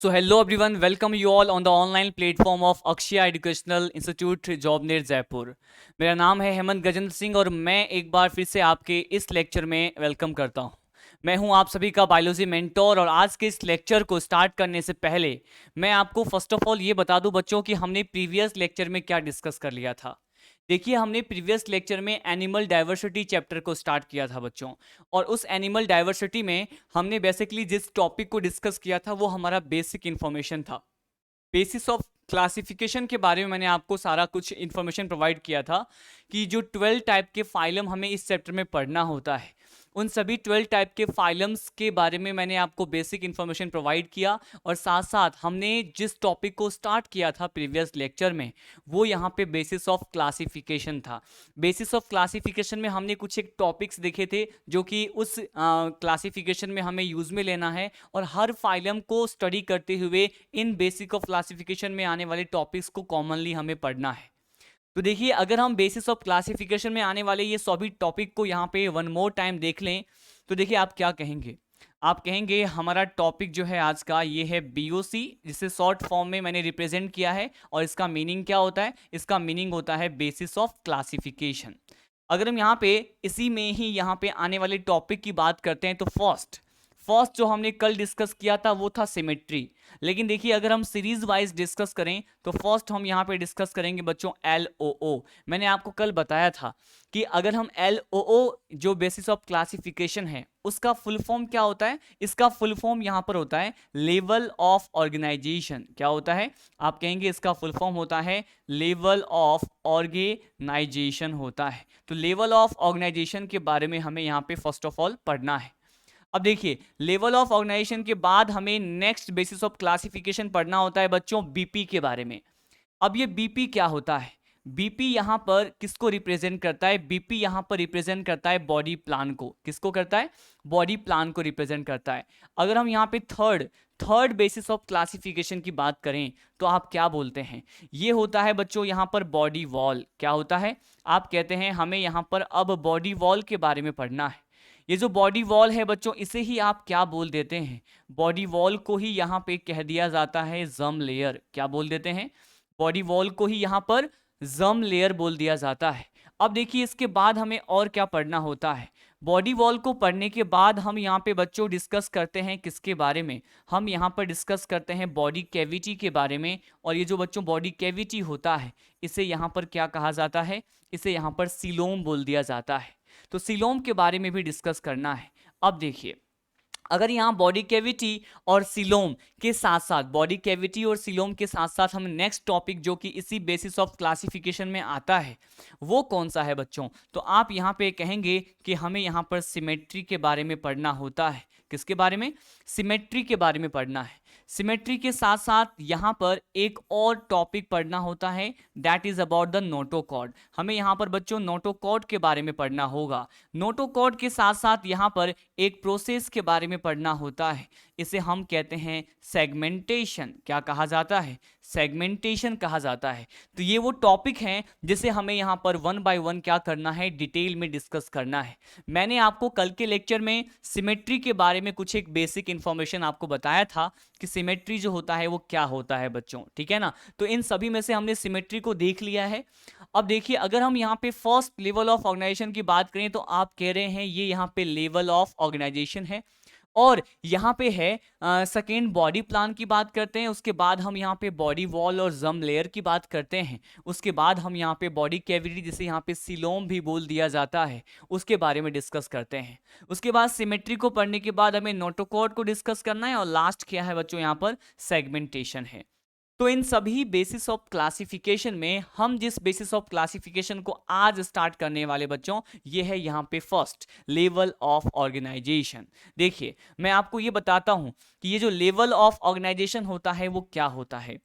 So hello everyone, welcome you all on the online platform of Akshya Educational Institute जॉबनेट Jaipur. मेरा नाम है हेमंत गजेंद्र सिंह और मैं एक बार फिर से आपके इस लेक्चर में वेलकम करता हूं। मैं हूं आप सभी का बायोलॉजी मेंटोर और आज के इस लेक्चर को स्टार्ट करने से पहले मैं आपको फर्स्ट ऑफ ऑल ये बता दूं बच्चों कि हमने प्रीवियस लेक्चर में क्या डिस्कस कर लिया था। देखिए, हमने प्रीवियस लेक्चर में एनिमल डाइवर्सिटी चैप्टर को स्टार्ट किया था बच्चों। और उस एनिमल डाइवर्सिटी में हमने बेसिकली जिस टॉपिक को डिस्कस किया था वो हमारा बेसिक इंफॉर्मेशन था। बेसिस ऑफ क्लासिफिकेशन के बारे में मैंने आपको सारा कुछ इन्फॉर्मेशन प्रोवाइड किया था कि जो 12 टाइप के फाइलम हमें इस चैप्टर में पढ़ना होता है, उन सभी 12 टाइप के फाइलम्स के बारे में मैंने आपको बेसिक इन्फॉर्मेशन प्रोवाइड किया। और साथ साथ हमने जिस टॉपिक को स्टार्ट किया था प्रीवियस लेक्चर में वो यहाँ पे बेसिस ऑफ क्लासिफिकेशन था। बेसिस ऑफ क्लासिफिकेशन में हमने कुछ एक टॉपिक्स देखे थे जो कि उस क्लासिफिकेशन में हमें यूज में लेना है और हर फाइलम को स्टडी करते हुए इन बेसिक ऑफ क्लासिफिकेशन में आने वाले टॉपिक्स को कॉमनली हमें पढ़ना है। तो देखिए, अगर हम बेसिस ऑफ क्लासिफिकेशन में आने वाले ये सभी टॉपिक को यहाँ पे वन मोर टाइम देख लें तो देखिए आप क्या कहेंगे। आप कहेंगे हमारा टॉपिक जो है आज का ये है बीओसी, जिसे शॉर्ट फॉर्म में मैंने रिप्रेजेंट किया है। और इसका मीनिंग क्या होता है? इसका मीनिंग होता है बेसिस ऑफ क्लासिफिकेशन। अगर हम यहाँ पे इसी में ही यहाँ पे आने वाले टॉपिक की बात करते हैं तो फर्स्ट फर्स्ट जो हमने कल डिस्कस किया था वो था सिमेट्री। लेकिन देखिए, अगर हम सीरीज वाइज डिस्कस करें तो फर्स्ट हम यहाँ पे डिस्कस करेंगे बच्चों LOO। मैंने आपको कल बताया था कि अगर हम LOO जो बेसिस ऑफ क्लासिफिकेशन है उसका फुल फॉर्म क्या होता है, इसका फुल फॉर्म यहाँ पर होता है लेवल ऑफ ऑर्गेनाइजेशन। क्या होता है? आप कहेंगे इसका फुल फॉर्म होता है लेवल ऑफ ऑर्गेनाइजेशन होता है। तो लेवल ऑफ ऑर्गेनाइजेशन के बारे में हमें यहाँ पे फर्स्ट ऑफ ऑल पढ़ना है। अब देखिए, लेवल ऑफ ऑर्गेनाइजेशन के बाद हमें नेक्स्ट बेसिस ऑफ क्लासिफिकेशन पढ़ना होता है बच्चों बीपी के बारे में। अब ये बीपी क्या होता है? बीपी यहां पर किसको रिप्रेजेंट करता है? बीपी यहां पर रिप्रेजेंट करता है बॉडी प्लान को। किसको करता है? बॉडी प्लान को रिप्रेजेंट करता है। अगर हम यहां पे third third basis of classification की बात करें तो आप क्या बोलते हैं? ये होता है बच्चों यहां पर बॉडी वॉल। क्या होता है? आप कहते हैं हमें यहां पर अब बॉडी वॉल के बारे में पढ़ना है। ये जो बॉडी वॉल है बच्चों, इसे ही आप क्या बोल देते हैं? बॉडी वॉल को ही यहाँ पे कह दिया जाता है जम लेयर। क्या बोल देते हैं? बॉडी वॉल को ही यहाँ पर जम लेयर बोल दिया जाता है। अब देखिए, इसके बाद हमें और क्या पढ़ना होता है? बॉडी वॉल को पढ़ने के बाद हम यहाँ पे बच्चों डिस्कस करते हैं किसके बारे में? हम यहाँ पर डिस्कस करते हैं बॉडी कैविटी के बारे में। और ये जो बच्चों बॉडी कैविटी होता है इसे यहाँ पर क्या कहा जाता है? इसे यहाँ पर सीलोम बोल दिया जाता है। तो सीलोम के बारे में भी डिस्कस करना है। अब देखिए, अगर यहाँ बॉडी कैविटी और सीलोम के साथ साथ बॉडी कैविटी और सीलोम के साथ साथ हम नेक्स्ट टॉपिक जो कि इसी बेसिस ऑफ क्लासिफिकेशन में आता है वो कौन सा है बच्चों? तो आप यहाँ पे कहेंगे कि हमें यहाँ पर सिमेट्री के बारे में पढ़ना होता है। किसके बारे में? सिमेट्री के बारे में पढ़ना है। सिमेट्री के साथ साथ यहाँ पर एक और टॉपिक पढ़ना होता है, that is about the notochord. हमें यहाँ पर बच्चों नोटोकॉर्ड के बारे में पढ़ना होगा। नोटोकॉर्ड के साथ साथ यहाँ पर एक प्रोसेस के बारे में पढ़ना होता है, इसे हम कहते हैं सेगमेंटेशन। क्या कहा जाता है? सेगमेंटेशन कहा जाता है। तो ये वो टॉपिक हैं जिसे हमें यहाँ पर वन बाय वन क्या करना है? डिटेल में डिस्कस करना है। मैंने आपको कल के लेक्चर में सिमेट्री के बारे में कुछ एक बेसिक इंफॉर्मेशन आपको बताया था कि सिमेट्री जो होता है वो क्या होता है बच्चों, ठीक है ना? तो इन सभी में से हमने सिमेट्री को देख लिया है। अब देखिए, अगर हम यहाँ पे फर्स्ट लेवल ऑफ ऑर्गेनाइजेशन की बात करें तो आप कह रहे हैं ये यहाँ पे लेवल ऑफ ऑर्गेनाइजेशन है। और यहाँ पे है सेकेंड बॉडी प्लान की बात करते हैं, उसके बाद हम यहाँ पे बॉडी वॉल और जम लेयर की बात करते हैं, उसके बाद हम यहाँ पे बॉडी कैविटी जिसे यहाँ पे सीलोम भी बोल दिया जाता है उसके बारे में डिस्कस करते हैं। उसके बाद सिमेट्री को पढ़ने के बाद हमें नोटोकॉर्ड को डिस्कस करना है और लास्ट क्या है बच्चों? यहाँ पर सेगमेंटेशन है। तो इन सभी बेसिस ऑफ क्लासिफिकेशन में हम जिस बेसिस ऑफ क्लासिफिकेशन को आज स्टार्ट करने वाले बच्चों, ये है यहाँ पे फर्स्ट लेवल ऑफ ऑर्गेनाइजेशन। देखिए, मैं आपको ये बताता हूं कि ये जो लेवल ऑफ ऑर्गेनाइजेशन होता है वो क्या होता है।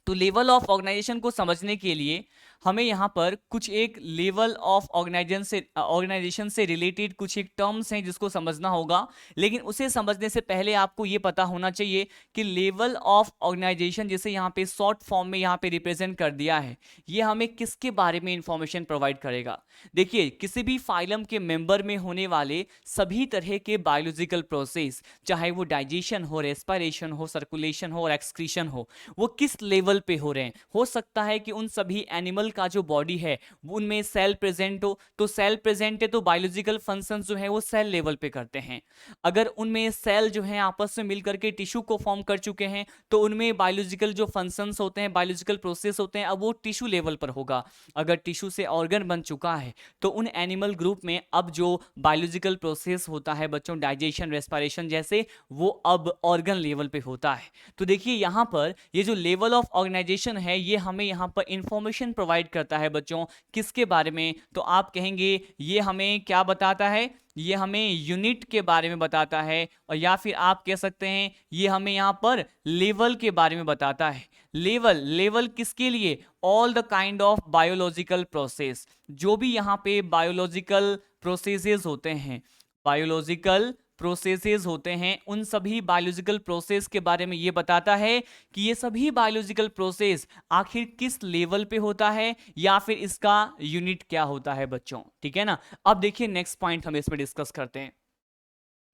तो लेवल ऑफ ऑर्गेनाइजेशन को समझने के लिए हमें यहाँ पर कुछ एक लेवल ऑफ ऑर्गेनाइजेशन से रिलेटेड कुछ एक टर्म्स हैं जिसको समझना होगा, लेकिन उसे समझने से पहले आपको ये पता होना चाहिए कि लेवल ऑफ ऑर्गेनाइजेशन जिसे यहाँ पे शॉर्ट फॉर्म में यहाँ पे रिप्रेजेंट कर दिया है, ये हमें किसके बारे में इंफॉर्मेशन प्रोवाइड करेगा। देखिए, किसी भी फाइलम के मेंबर में होने वाले सभी तरह के बायोलॉजिकल प्रोसेस, चाहे वो डाइजेशन हो, रेस्पिरेशन हो, सर्कुलेशन हो और एक्सक्रीशन हो, वो किस लेवल पे हो रहे हैं। हो सकता है कि उन सभी एनिमल का जो बॉडी है उनमें सेल प्रेजेंट हो, तो सेल प्रेजेंट है तो बायोलॉजिकल फंक्शंस जो है वो सेल लेवल पे करते हैं। अगर उनमें सेल जो है आपस में मिलकर के टिश्यू को फॉर्म कर चुके हैं तो उनमें बायोलॉजिकल जो फंक्शंस होते हैं, बायोलॉजिकल प्रोसेस होते हैं, अब वो टिश्यू लेवल पर होगा। अगर टिश्यू से ऑर्गन बन चुका है तो उन एनिमल ग्रुप में अब जो बायोलॉजिकल प्रोसेस होता है बच्चों, डाइजेशन, रेस्पिरेशन जैसे, वो अब ऑर्गन लेवल पे होता है। तो देखिए यहाँ पर ये जो लेवल ऑफ ऑर्गेनाइजेशन है ये हमें यहाँ पर इंफॉर्मेशन प्रोवाइड करता है बच्चों, किसके बारे में, तो आप कहेंगे ये हमें क्या बताता है, ये हमें यूनिट के बारे में बताता है, और या फिर आप कह सकते हैं ये हमें यहाँ पर लेवल के बारे में बताता है। लेवल, लेवल किसके लिए, all the kind of biological process, जो भी यहाँ पे बायोलॉजिकल प्रोसेसेस होते हैं, बायोलॉजिकल प्रोसेसेस होते हैं, उन सभी बायोलॉजिकल प्रोसेस के बारे में ये बताता है कि ये सभी बायोलॉजिकल प्रोसेस आखिर किस लेवल पे होता है या फिर इसका यूनिट क्या होता है बच्चों, ठीक है ना। अब देखिए नेक्स्ट पॉइंट हम इसमें डिस्कस करते हैं।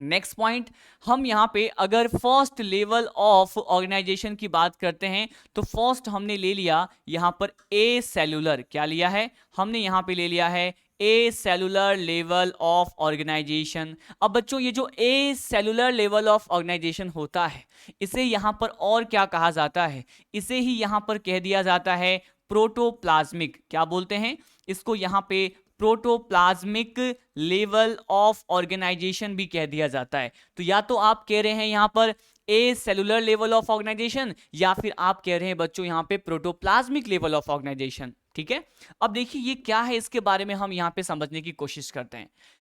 नेक्स्ट पॉइंट, हम यहाँ पे अगर फर्स्ट लेवल ऑफ ऑर्गेनाइजेशन की बात करते हैं तो फर्स्ट हमने ले लिया यहाँ पर ए सेलुलर, क्या लिया है हमने यहाँ पे ले लिया है ए सेलुलर लेवल ऑफ ऑर्गेनाइजेशन। अब बच्चों ये जो ए सेलुलर लेवल ऑफ ऑर्गेनाइजेशन होता है इसे यहाँ पर और क्या कहा जाता है, इसे ही यहाँ पर कह दिया जाता है प्रोटोप्लाज्मिक, क्या बोलते हैं इसको यहाँ पे, प्रोटोप्लाज्मिक लेवल ऑफ ऑर्गेनाइजेशन भी कह दिया जाता है। तो या तो आप कह रहे हैं यहाँ पर ए सेलुलर लेवल ऑफ ऑर्गेनाइजेशन या फिर आप कह रहे हैं बच्चों यहाँ पे प्रोटोप्लाज्मिक लेवल ऑफ ऑर्गेनाइजेशन, ठीक है। अब देखिए ये क्या है, इसके बारे में हम यहाँ पे समझने की कोशिश करते हैं।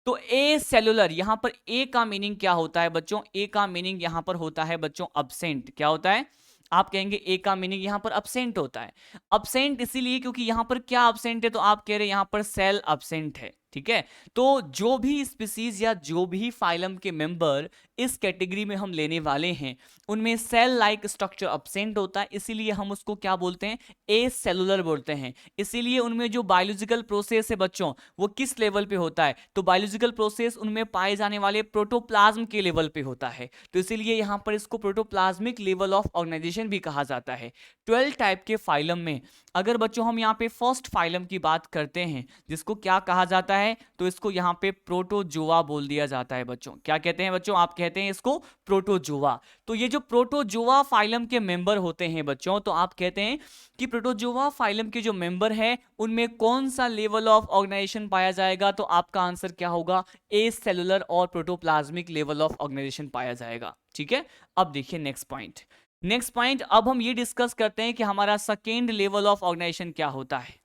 तो ए सेलुलर, यहाँ पर ए का मीनिंग क्या होता है बच्चों, ए का मीनिंग यहाँ पर होता है बच्चों अब्सेंट, क्या होता है, आप कहेंगे ए का मीनिंग यहाँ पर अब्सेंट होता है। अब्सेंट इसीलिए क्योंकि यहाँ पर क्या अब्सेंट है, तो आप कह रहे हैं यहाँ पर सेल अब्सेंट है, ठीक है। तो जो भी स्पीसीज या जो भी फाइलम के मेंबर इस कैटेगरी में हम लेने वाले हैं उनमें सेल लाइक स्ट्रक्चर अब्सेंट होता है, इसीलिए हम उसको क्या बोलते हैं, ए सेलुलर बोलते हैं। इसीलिए उनमें जो बायोलॉजिकल प्रोसेस है बच्चों वो किस लेवल पे होता है, तो बायोलॉजिकल प्रोसेस उनमें पाए जाने वाले प्रोटोप्लाज्म के लेवल पे होता है, तो इसीलिए यहाँ पर इसको प्रोटोप्लाज्मिक लेवल ऑफ ऑर्गेनाइजेशन भी कहा जाता है। 12 टाइप के फाइलम में अगर बच्चों हम यहाँ पे फर्स्ट फाइलम की बात करते हैं जिसको क्या कहा जाता है, तो इसको यहाँ पे प्रोटोजोआ बोल दिया जाता है बच्चों। क्या कहते हैं बच्चों, आप कहते हैं इसको प्रोटोजोआ। तो ये जो प्रोटोजोआ फाइलम के मेंबर होते हैं बच्चों, तो आप कहते हैं कि प्रोटोजोआ फाइलम के जो मेंबर है उनमें कौन सा लेवल ऑफ ऑर्गेनाइजेशन पाया जाएगा, तो आपका आंसर क्या होगा, ए सेलुलर और प्रोटोप्लाज्मिक लेवल ऑफ ऑर्गेनाइजेशन पाया जाएगा, ठीक है। अब देखिए नेक्स्ट पॉइंट, नेक्स्ट पॉइंट, अब हम ये डिस्कस करते हैं कि हमारा सेकेंड लेवल ऑफ ऑर्गेनाइजेशन क्या होता है।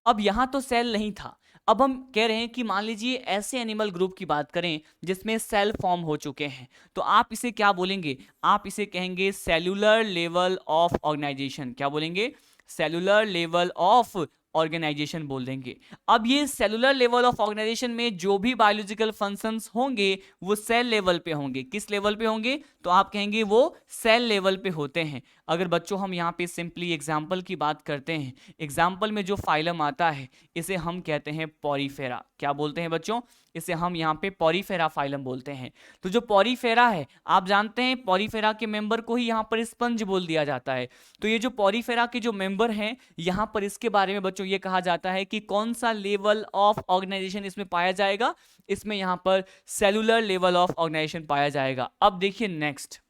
अब यहां तो सेल नहीं था, अब हम कह रहे हैं कि मान लीजिए ऐसे एनिमल ग्रुप की बात करें जिसमें सेल फॉर्म हो चुके हैं, तो आप इसे क्या बोलेंगे, आप इसे कहेंगे सेलुलर लेवल ऑफ ऑर्गेनाइजेशन, क्या बोलेंगे, सेलुलर लेवल ऑफ ऑर्गेनाइजेशन बोल देंगे। अब ये सेलुलर लेवल ऑफ ऑर्गेनाइजेशन में जो भी बायोलॉजिकल फंक्शंस होंगे वो सेल लेवल पे होंगे, किस लेवल पे होंगे, तो आप कहेंगे वो सेल लेवल पे होते हैं। अगर बच्चों हम यहाँ पे सिंपली एग्जाम्पल की बात करते हैं, एग्जाम्पल में जो फाइलम आता है इसे हम कहते हैं पॉरीफेरा, क्या बोलते हैं बच्चों, इसे हम यहाँ पे पॉरीफेरा फाइलम बोलते हैं। तो जो पॉरीफेरा है आप जानते हैं पॉरीफेरा के मेंबर को ही यहाँ पर स्पंज बोल दिया जाता है। तो ये जो पॉरीफेरा के जो मेंबर हैं यहाँ पर इसके बारे में बच्चों ये कहा जाता है कि कौन सा लेवल ऑफ ऑर्गेनाइजेशन इसमें पाया जाएगा, इसमें यहाँ पर सेलुलर लेवल ऑफ ऑर्गेनाइजेशन पाया जाएगा। अब देखिए नेक्स्ट,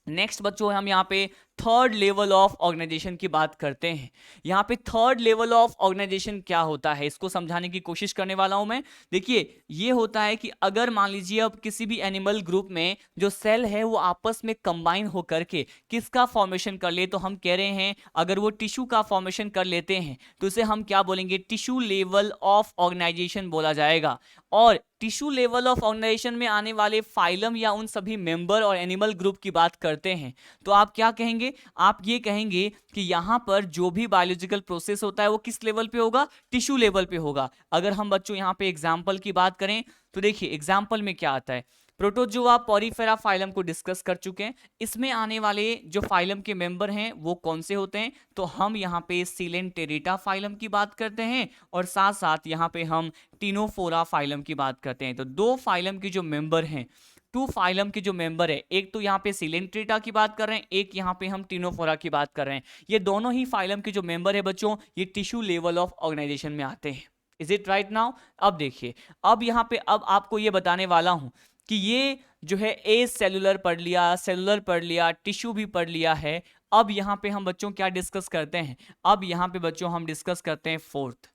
नेक्स्ट बच्चों हम यहाँ पे थर्ड लेवल ऑफ ऑर्गेनाइजेशन की बात करते हैं। यहाँ पे थर्ड लेवल ऑफ ऑर्गेनाइजेशन क्या होता है इसको समझाने की कोशिश करने वाला हूं मैं। देखिए ये होता है कि अगर मान लीजिए अब किसी भी एनिमल ग्रुप में जो सेल है वो आपस में कंबाइन होकर के किसका फॉर्मेशन कर ले, तो हम कह रहे हैं अगर वो टिश्यू का फॉर्मेशन कर लेते हैं तो इसे हम क्या बोलेंगे, टिश्यू लेवल ऑफ ऑर्गेनाइजेशन बोला जाएगा। और टिश्यू लेवल ऑफ ऑर्गेनाइजेशन में आने वाले फाइलम या उन सभी मेंबर और एनिमल ग्रुप की बात करते हैं तो आप क्या कहेंगे, आप ये कहेंगे कि यहाँ पर जो भी बायोलॉजिकल प्रोसेस होता है वो किस लेवल पे होगा, टिश्यू लेवल पे होगा। अगर हम बच्चों यहाँ पे एग्जाम्पल की बात करें तो देखिए एग्जाम्पल में क्या आता है, प्रोटोजोआ पॉरीफेरा फाइलम को डिस्कस कर चुके हैं। इसमें आने वाले जो फाइलम के मेंबर हैं वो कौन से होते हैं, तो हम यहाँ पे सिलेंटेरेटा फाइलम की बात करते हैं और साथ साथ यहाँ पे हम टिनोफोरा फाइलम की बात करते हैं। तो दो फाइलम के जो मेंबर हैं, टू फाइलम के जो मेंबर है, एक तो यहाँ पे सिलेंट्रेटा की बात कर रहे हैं, एक यहाँ पे हम टिनोफोरा की बात कर रहे हैं। ये दोनों ही फाइलम के जो मेंबर है बच्चों, ये टिश्यू लेवल ऑफ ऑर्गेनाइजेशन में आते हैं। Is it right now? अब देखिए, अब यहाँ पे अब आपको ये बताने वाला हूं कि ये जो है ए सेलुलर पढ़ लिया, सेलुलर पढ़ लिया, टिश्यू भी पढ़ लिया है। अब यहाँ पे हम बच्चों क्या डिस्कस करते हैं, अब यहाँ पे बच्चों हम डिस्कस करते हैं फोर्थ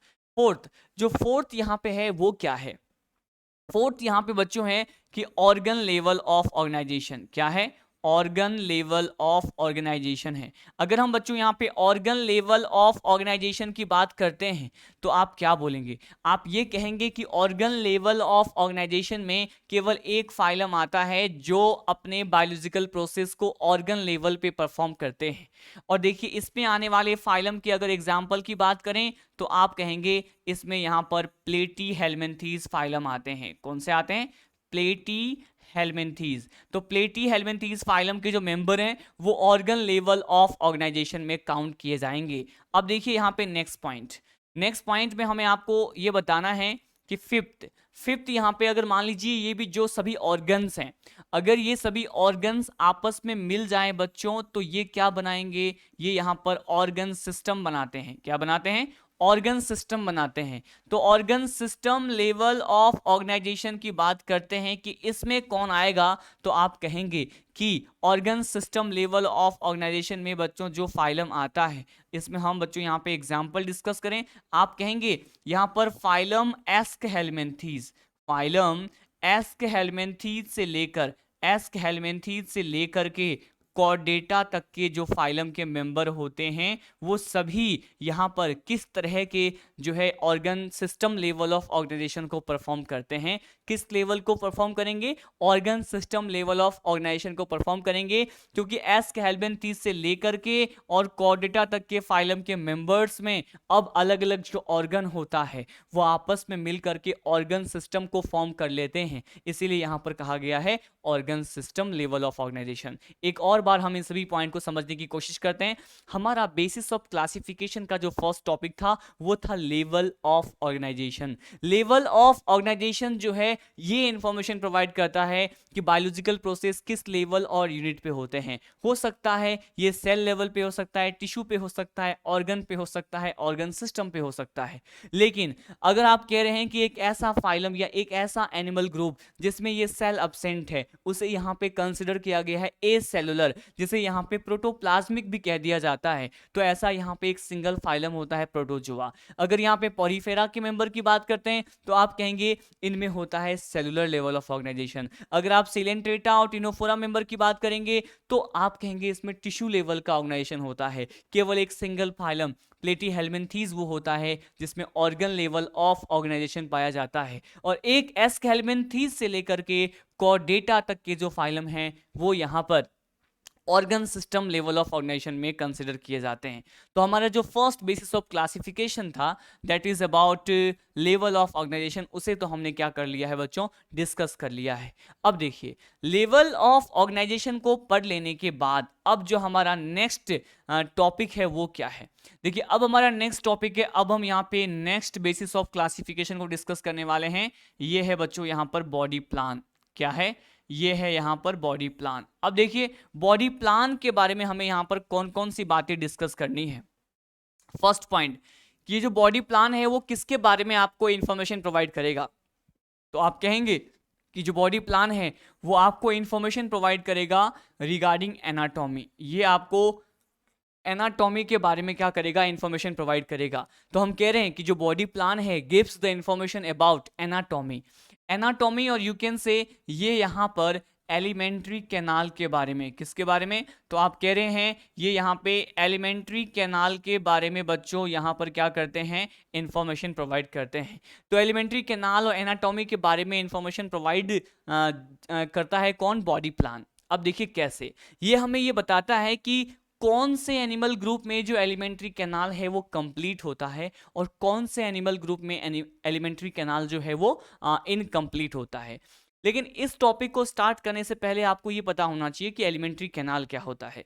जो फोर्थ यहाँ पे है वो क्या है, फोर्थ यहाँ पे बच्चों है कि ऑर्गन लेवल ऑफ ऑर्गेनाइजेशन। क्या है? ऑर्गन लेवल ऑफ ऑर्गेनाइजेशन है। अगर हम बच्चों यहाँ पे ऑर्गन लेवल ऑफ ऑर्गेनाइजेशन की बात करते हैं तो आप क्या बोलेंगे, आप ये कहेंगे कि ऑर्गन लेवल ऑफ ऑर्गेनाइजेशन में केवल एक फाइलम आता है जो अपने बायोलॉजिकल प्रोसेस को ऑर्गन लेवल पे परफॉर्म करते हैं। और देखिए इसमें आने वाले फाइलम की अगर एग्जाम्पल की बात करें तो आप कहेंगे इसमें यहाँ पर प्लेटी हेलमिन्थीज फाइलम आते हैं। कौन से आते हैं? प्लेटी हेलमिन्थीज। तो प्लेटी हेलमिन्थीज फाइलम के जो मेंबर हैं वो ऑर्गन लेवल ऑफ ऑर्गेनाइजेशन में काउंट किए जाएंगे। अब देखिए यहाँ पे नेक्स्ट पॉइंट में हमें आपको ये बताना है कि फिफ्थ यहाँ पे अगर मान लीजिए ये भी जो सभी ऑर्गन्स हैं, अगर ये सभी ऑर्गन्स आपस में मिल जाएं बच्चों तो ये क्या बनाएंगे, ये यहाँ पर ऑर्गन सिस्टम बनाते हैं। क्या बनाते हैं? ऑर्गन सिस्टम बनाते हैं। तो organ system level of organisation की बात करते हैं कि इसमें कौन आएगा, तो आप कहेंगे कि organ system level of organisation में बच्चों जो फाइलम आता है, इसमें हम बच्चों यहाँ पे एग्जांपल डिस्कस करें, आप कहेंगे यहाँ पर फाइलम एस्कहेलमिन्थीज से लेकर के कॉर्डेटा तक के जो फाइलम के मेंबर होते हैं वो सभी यहाँ पर किस तरह के जो है organ system level of organisation को परफॉर्म करते हैं। किस लेवल को परफॉर्म करेंगे? Organ system level of organisation को परफॉर्म करेंगे, क्योंकि एस्कहेलमिन्थीज से लेकर के और कॉर्डेटा तक के फाइलम के मेंबर्स में अब अलग अलग जो ऑर्गन होता है वो आपस में मिल करके ऑर्गन सिस्टम को फॉर्म कर लेते हैं। इसीलिए यहाँ पर कहा गया है organ system level of organisation. एक और बार हम इन सभी पॉइंट को समझने की कोशिश करते हैं। हमारा बेसिस ऑफ क्लासिफिकेशन का जो फर्स्ट टॉपिक था वो था level of organisation. Level of organisation जो है ये इंफॉर्मेशन प्रोवाइड करता है कि बायोलॉजिकल प्रोसेस किस लेवल और यूनिट पे होते हैं। हो सकता है ये सेल लेवल पे हो सकता है, टिश्यू पे हो सकता है, ऑर्गन पे हो सकता है, ऑर्गन सिस्टम पे हो सकता है। लेकिन अगर आप कह रहे हैं कि एक ऐसा फाइलम या एक ऐसा एनिमल ग्रुप जिसमें ये सेल अब्सेंट है उसे यहाँ पे कंसिडर किया गया है ए सेलुलर, जिसे यहाँ पे प्रोटोप्लाज्मिक भी कह दिया जाता है, तो ऐसा यहाँ पे एक सिंगल फाइलम होता है प्रोटोजोआ। अगर यहाँ पे पॉरीफेरा के मेंबर की बात करते हैं तो आप कहेंगे इनमें होता है सेलुलर लेवल ऑफ ऑर्गेनाइजेशन। अगर आप सिलेंट्रेटा और टिनोफोरा मेंबर की बात करेंगे तो आप कहेंगे इसमें टिश्यू लेवल का ऑर्गेनाइजेशन होता है। केवल एक सिंगल फाइलम प्लेटीहेलमिन्थीज वो होता है जिसमें ऑर्गन लेवल ऑफ ऑर्गेनाइजेशन पाया जाता है। और एक एस्कहेलमिन्थीज से लेकर के कॉर्डेटा तक के जो फाइलम हैं वो यहाँ पर organ system level of organisation में कंसिडर किए जाते हैं। तो हमारा जो फर्स्ट बेसिस ऑफ क्लासिफिकेशन था that is about level of organisation, उसे तो हमने क्या कर लिया है बच्चों, डिस्कस कर लिया है। अब देखिए लेवल ऑफ ऑर्गेनाइजेशन को पढ़ लेने के बाद अब जो हमारा नेक्स्ट टॉपिक है वो क्या है। देखिए अब हमारा नेक्स्ट टॉपिक है, अब हम यहाँ पे नेक्स्ट बेसिस ऑफ क्लासिफिकेशन को डिस्कस करने वाले हैं। ये है बच्चों यहाँ पर बॉडी प्लान। क्या है? ये है यहाँ पर बॉडी प्लान। अब देखिए बॉडी प्लान के बारे में हमें यहाँ पर कौन कौन सी बातें डिस्कस करनी है। फर्स्ट पॉइंट, ये जो बॉडी प्लान है वो किसके बारे में आपको इंफॉर्मेशन प्रोवाइड करेगा, तो आप कहेंगे कि जो बॉडी प्लान है वो आपको इंफॉर्मेशन प्रोवाइड करेगा रिगार्डिंग एनाटॉमी। ये आपको एनाटॉमी के बारे में क्या करेगा, इंफॉर्मेशन प्रोवाइड करेगा। तो हम कह रहे हैं कि जो बॉडी प्लान है gives the information about anatomy. Anatomy और यू कैन से ये यहाँ पर एलिमेंट्री कैनाल के बारे में। किसके बारे में? तो आप कह रहे हैं ये यहाँ पे एलिमेंट्री कैनाल के बारे में बच्चों यहाँ पर क्या करते हैं, इंफॉर्मेशन प्रोवाइड करते हैं। तो एलिमेंट्री कैनाल और एनाटॉमी के बारे में इंफॉर्मेशन प्रोवाइड करता है कौन? Body plan. अब देखिए कैसे, ये हमें ये बताता है कि कौन से एनिमल ग्रुप में जो एलिमेंट्री कैनाल है वो कंप्लीट होता है और कौन से एनिमल ग्रुप में एलिमेंट्री कैनाल जो है वो इनकम्प्लीट होता है। लेकिन इस टॉपिक को स्टार्ट करने से पहले आपको ये पता होना चाहिए कि एलिमेंट्री कैनाल क्या होता है।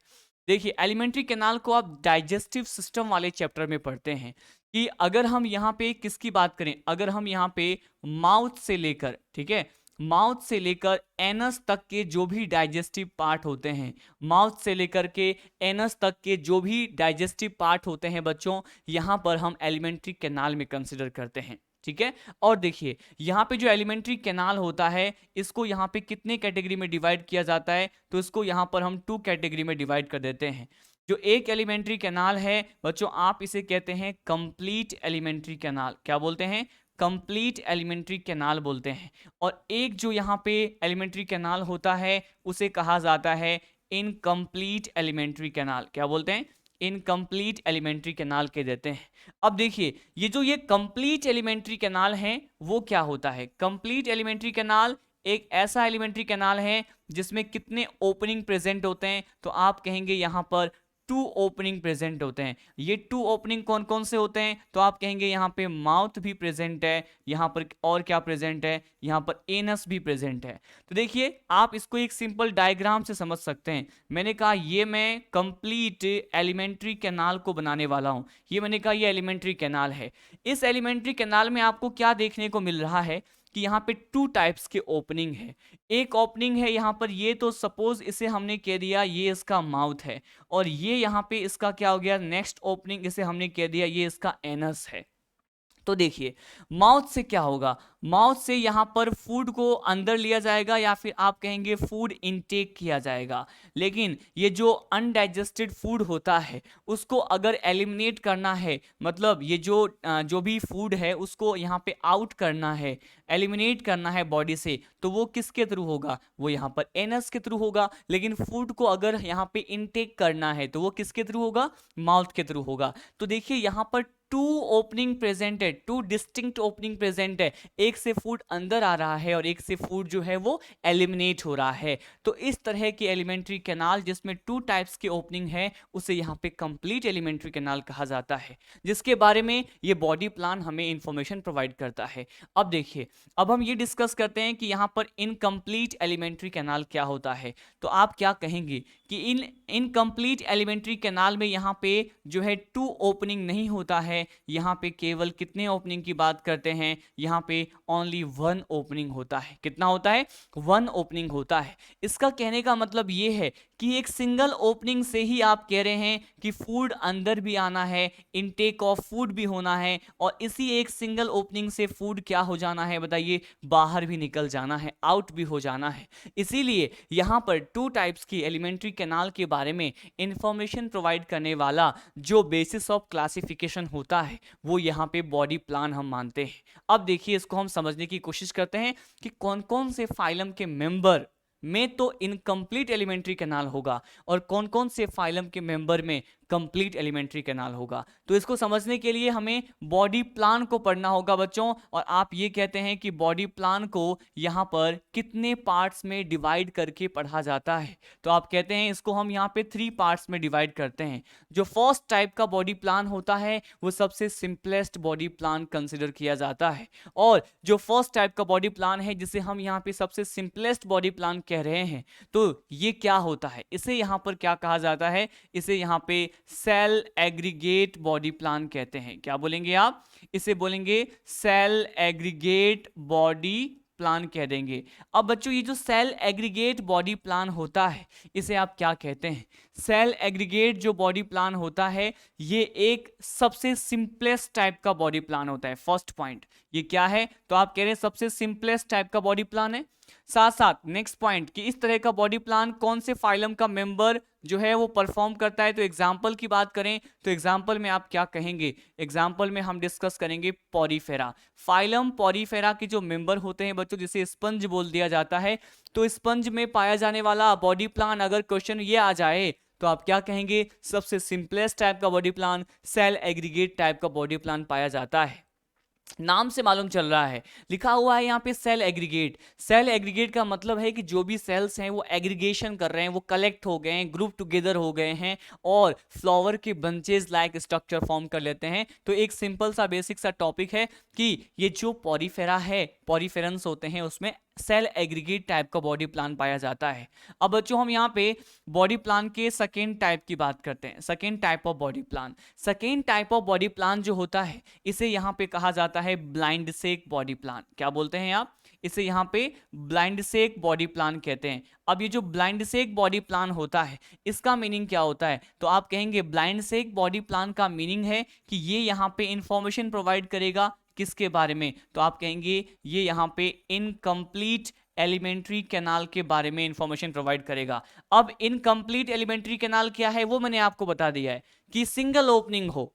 देखिए, एलिमेंट्री कैनाल को आप डाइजेस्टिव सिस्टम वाले चैप्टर में पढ़ते हैं कि अगर हम यहाँ पे किसकी बात करें, अगर हम यहाँ पे माउथ से लेकर, ठीक है, माउथ से लेकर एनस तक के जो भी डाइजेस्टिव पार्ट होते हैं, माउथ से लेकर के एनस तक के जो भी डाइजेस्टिव पार्ट होते हैं बच्चों, यहाँ पर हम एलिमेंट्री कैनाल में कंसिडर करते हैं। ठीक है, और देखिए यहाँ पे जो एलिमेंट्री कैनाल होता है इसको यहाँ पे कितने कैटेगरी में डिवाइड किया जाता है, तो इसको यहाँ पर हम 2 कैटेगरी में डिवाइड कर देते हैं। जो एक एलिमेंट्री कैनाल है बच्चों, आप इसे कहते हैं कंप्लीट एलिमेंट्री कैनाल। क्या बोलते हैं? कंप्लीट एलिमेंट्री कैनाल बोलते हैं। और एक जो यहाँ पे एलिमेंट्री कैनाल होता है उसे कहा जाता है इनकम्प्लीट एलिमेंट्री कैनाल। क्या बोलते हैं? इनकम्प्लीट एलिमेंट्री कैनाल के देते हैं। अब देखिए, ये कंप्लीट एलिमेंट्री कैनाल है वो क्या होता है? कंप्लीट एलिमेंट्री कैनाल एक ऐसा एलिमेंट्री कैनाल है जिसमें कितने ओपनिंग प्रेजेंट होते हैं, तो आप कहेंगे यहाँ पर 2 ओपनिंग प्रेजेंट होते हैं। ये 2 ओपनिंग कौन कौन से होते हैं? तो आप कहेंगे यहाँ पे माउथ भी प्रेजेंट है, यहाँ पर और क्या प्रेजेंट है, यहाँ पर एनस भी प्रेजेंट है। तो देखिए, आप इसको एक सिंपल डायग्राम से समझ सकते हैं। मैंने कहा ये मैं कंप्लीट एलिमेंट्री कैनाल को बनाने वाला हूँ, ये मैंने कहा ये एलिमेंट्री कैनाल है। इस एलिमेंट्री कैनाल में आपको क्या देखने को मिल रहा है कि यहाँ पे 2 टाइप्स के ओपनिंग है। एक ओपनिंग है यहाँ पर, ये तो सपोज इसे हमने कह दिया ये इसका माउथ है, और ये यहाँ पे इसका क्या हो गया, नेक्स्ट ओपनिंग इसे हमने कह दिया ये इसका एनस है। तो देखिए, माउथ से क्या होगा, माउथ से यहाँ पर फूड को अंदर लिया जाएगा या फिर आप कहेंगे फूड इनटेक किया जाएगा। लेकिन ये जो अनडाइजेस्टेड फूड होता है उसको अगर एलिमिनेट करना है, मतलब ये जो भी फूड है उसको यहाँ पे आउट करना है, एलिमिनेट करना है बॉडी से, तो वो किसके थ्रू होगा? वो यहाँ पर एनस के थ्रू होगा। लेकिन फूड को अगर यहाँ पे इनटेक करना है तो वो किसके थ्रू होगा? माउथ के थ्रू होगा। तो देखिए यहाँ पर 2 ओपनिंग प्रेजेंट है, 2 डिस्टिंक्ट ओपनिंग प्रेजेंट है। एक से फूड अंदर आ रहा है और एक से फूड जो है वो एलिमिनेट हो रहा है। तो इस तरह की एलिमेंट्री कैनाल जिसमें 2 टाइप्स के ओपनिंग है उसे यहाँ पे कंप्लीट एलिमेंट्री कैनाल कहा जाता है, जिसके बारे में ये बॉडी प्लान हमें इंफॉर्मेशन प्रोवाइड करता है। अब देखिए, अब हम ये डिस्कस करते हैं कि यहाँ पर इनकम्प्लीट एलिमेंट्री कैनाल क्या होता है। तो आप क्या कहेंगे कि इनकम्प्लीट एलिमेंट्री कैनाल में यहाँ पे जो है 2 ओपनिंग नहीं होता है, यहाँ पे केवल कितने ओपनिंग की बात करते हैं? यहाँ पे ओनली 1 ओपनिंग होता है। कितना होता है? 1 ओपनिंग होता है। इसका कहने का मतलब ये है कि एक सिंगल ओपनिंग से ही आप कह रहे हैं कि फूड अंदर भी आना है, इनटेक ऑफ फूड भी होना है, और इसी एक सिंगल ओपनिंग से फूड क्या हो जाना है बताइए? बाहर भी निकल जाना है, आउट भी हो जाना है। इसीलिए यहाँ पर 2 टाइप्स की एलिमेंट्री कैनाल के बारे में इंफॉर्मेशन प्रोवाइड करने वाला जो बेसिस ऑफ क्लासिफिकेशन होता है वो यहाँ पे बॉडी प्लान हम मानते हैं। अब देखिए, इसको हम समझने की कोशिश करते हैं कि कौन कौन से फाइलम के मेंबर में तो इनकम्प्लीट एलिमेंट्री कैनाल होगा और कौन कौन से फाइलम के मेंबर में कंप्लीट एलिमेंट्री कैनाल होगा। तो इसको समझने के लिए हमें बॉडी प्लान को पढ़ना होगा बच्चों। और आप ये कहते हैं कि बॉडी प्लान को यहाँ पर कितने पार्ट्स में डिवाइड करके पढ़ा जाता है? तो आप कहते हैं इसको हम यहाँ पे 3 पार्ट्स में डिवाइड करते हैं। जो फर्स्ट टाइप का बॉडी प्लान होता है वो सबसे सिंपलेस्ट बॉडी प्लान कंसिडर किया जाता है, और जो फर्स्ट टाइप का बॉडी प्लान है जिसे हम यहाँ पे सबसे सिंपलेस्ट बॉडी प्लान कह रहे हैं, तो ये क्या होता है? इसे यहाँ पर क्या कहा जाता है? इसे यहाँ पे सेल एग्रीगेट बॉडी प्लान कहते हैं। क्या बोलेंगे आप? इसे बोलेंगे सेल एग्रीगेट बॉडी प्लान कह देंगे। अब बच्चों, ये जो सेल एग्रीगेट बॉडी प्लान होता है इसे आप क्या कहते हैं? सेल एग्रीगेट जो बॉडी प्लान होता है ये एक सबसे सिंपलेस्ट टाइप का बॉडी प्लान होता है। फर्स्ट पॉइंट ये क्या है? तो आप कह रहे हैं सबसे सिंपलेस्ट टाइप का बॉडी प्लान है। साथ साथ नेक्स्ट पॉइंट कि इस तरह का बॉडी प्लान कौन से फाइलम का मेंबर जो है वो परफॉर्म करता है। तो एग्जाम्पल की बात करें तो एग्जाम्पल में आप क्या कहेंगे, एग्जाम्पल में हम डिस्कस करेंगे पॉरीफेरा। फाइलम पॉरीफेरा के जो मेंबर होते हैं बच्चों, जिसे स्पंज बोल दिया जाता है, तो स्पंज में पाया जाने वाला बॉडी प्लान अगर क्वेश्चन ये आ जाए तो आप क्या कहेंगे, सबसे सिंपलेस्ट टाइप का body plan, cell aggregate type का बॉडी प्लान पाया जाता है। नाम से मालूम चल रहा है, लिखा हुआ है यहाँ पे सेल एग्रीगेट। सेल एग्रीगेट का मतलब है कि जो भी सेल्स हैं वो एग्रीगेशन कर रहे हैं, वो कलेक्ट हो गए हैं, ग्रुप टुगेदर हो गए हैं और फ्लावर के बंचेस लाइक स्ट्रक्चर फॉर्म कर लेते हैं। तो एक सिंपल सा बेसिक सा टॉपिक है कि ये जो पॉरीफेरा है, पॉरीफेरन्स होते हैं, उसमें सेल एग्रीगेट टाइप का बॉडी प्लान पाया जाता है। अब बच्चों हम यहाँ पे बॉडी प्लान के सेकेंड टाइप की बात करते हैं, second type of body plan. Second type of body plan जो होता है इसे यहाँ पे कहा जाता है ब्लाइंड सेक बॉडी प्लान। क्या बोलते हैं आप, इसे यहाँ पे ब्लाइंड सेक बॉडी प्लान कहते हैं। अब ये जो ब्लाइंड सेक बॉडी प्लान होता है इसका मीनिंग क्या होता है, तो आप कहेंगे ब्लाइंड सेक बॉडी प्लान का मीनिंग है कि ये यहाँ पे इंफॉर्मेशन प्रोवाइड करेगा किसके बारे में, तो आप कहेंगे ये यहाँ पे इनकम्प्लीट एलिमेंट्री कैनाल के बारे में इंफॉर्मेशन प्रोवाइड करेगा। अब इनकम्प्लीट एलिमेंट्री कैनाल क्या है वो मैंने आपको बता दिया है कि सिंगल ओपनिंग हो,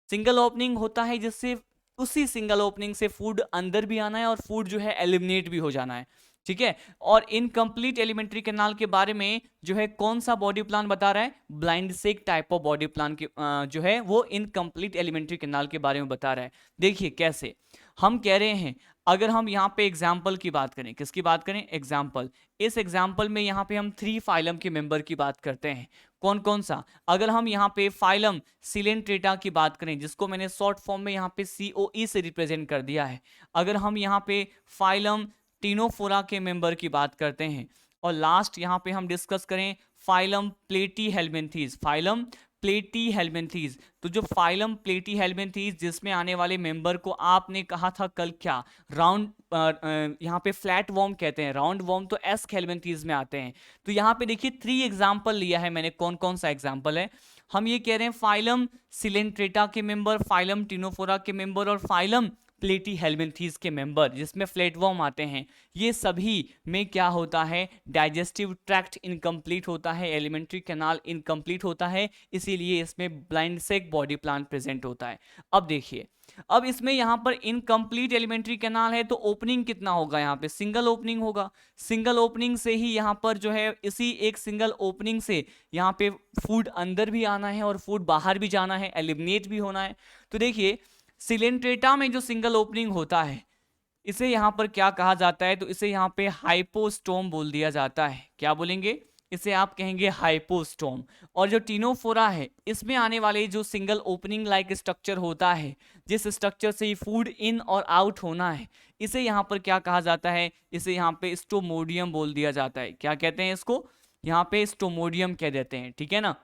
सिंगल ओपनिंग होता है जिससे उसी सिंगल ओपनिंग से फूड अंदर भी आना है और फूड जो है एलिमिनेट भी हो जाना है, ठीक है। और इनकम्प्लीट एलिमेंट्री कैनाल के बारे में जो है कौन सा बॉडी प्लान बता रहा है, blind sac type of body plan के जो है वो इनकम्प्लीट एलिमेंट्री कैनाल के बारे में बता रहा है। देखिए कैसे हम कह रहे हैं, अगर हम यहाँ पे एग्जाम्पल की बात करें, किसकी बात करें, एग्जाम्पल, इस एग्जाम्पल में यहाँ पे हम 3 फाइलम के मेंबर की बात करते हैं। कौन कौन सा, अगर हम यहाँ पे फाइलम सिलेंट्रेटा की बात करें, जिसको मैंने शॉर्ट फॉर्म में यहाँ पे COE से रिप्रेजेंट कर दिया है, अगर हम यहाँ पे फाइलम टिनोफोरा के मेंबर की बात करते हैं, और लास्ट यहाँ पे हम डिस्कस करें फाइलम प्लेटीहेल्मिन्थीज, फाइलम प्लेटीहेल्मिन्थीज, तो जो फाइलम प्लेटीहेल्मिन्थीज जिसमें आने वाले मेंबर को आपने कहा था कल क्या, राउंड, यहाँ पे फ्लैट वॉर्म कहते हैं, राउंड वॉर्म तो एस्केल्मिन्थीज में आते हैं। तो यहाँ पे देखिए 3 एग्जाम्पल लिया है मैंने, कौन कौन सा एग्जाम्पल है, हम ये कह रहे हैं फाइलम सिलेंट्रेटा के मेंबर, फाइलम टिनोफोरा के मेंबर और फाइलम प्लेटीहेल्मिन्थीज के मेंबर जिसमें फ्लैटवॉर्म आते हैं। ये सभी में क्या होता है, डाइजेस्टिव ट्रैक्ट इनकम्प्लीट होता है, एलिमेंट्री कैनाल इनकम्प्लीट होता है, इसीलिए इसमें ब्लाइंड सेक बॉडी प्लान प्रेजेंट होता है। अब देखिए, अब इसमें यहाँ पर इनकम्प्लीट एलिमेंट्री कैनाल है तो ओपनिंग कितना होगा, यहाँ पे सिंगल ओपनिंग होगा। सिंगल ओपनिंग से ही यहाँ पर जो है इसी एक सिंगल ओपनिंग से यहाँ पे फूड अंदर भी आना है और फूड बाहर भी जाना है, एलिमिनेट भी होना है। तो देखिए सिलेंट्रेटा में जो सिंगल ओपनिंग होता है इसे यहाँ पर क्या कहा जाता है, तो इसे यहाँ पे हाइपोस्टोम बोल दिया जाता है। क्या बोलेंगे, इसे आप कहेंगे हाइपोस्टोम। और जो टिनोफोरा है इसमें आने वाले जो सिंगल ओपनिंग लाइक स्ट्रक्चर होता है, जिस स्ट्रक्चर से फूड इन और आउट होना है, इसे यहाँ पर क्या कहा जाता है, इसे यहाँ पे स्टोमोडियम बोल दिया जाता है। क्या कहते हैं इसको, यहाँ पे स्टोमोडियम कह देते हैं, ठीक है ना।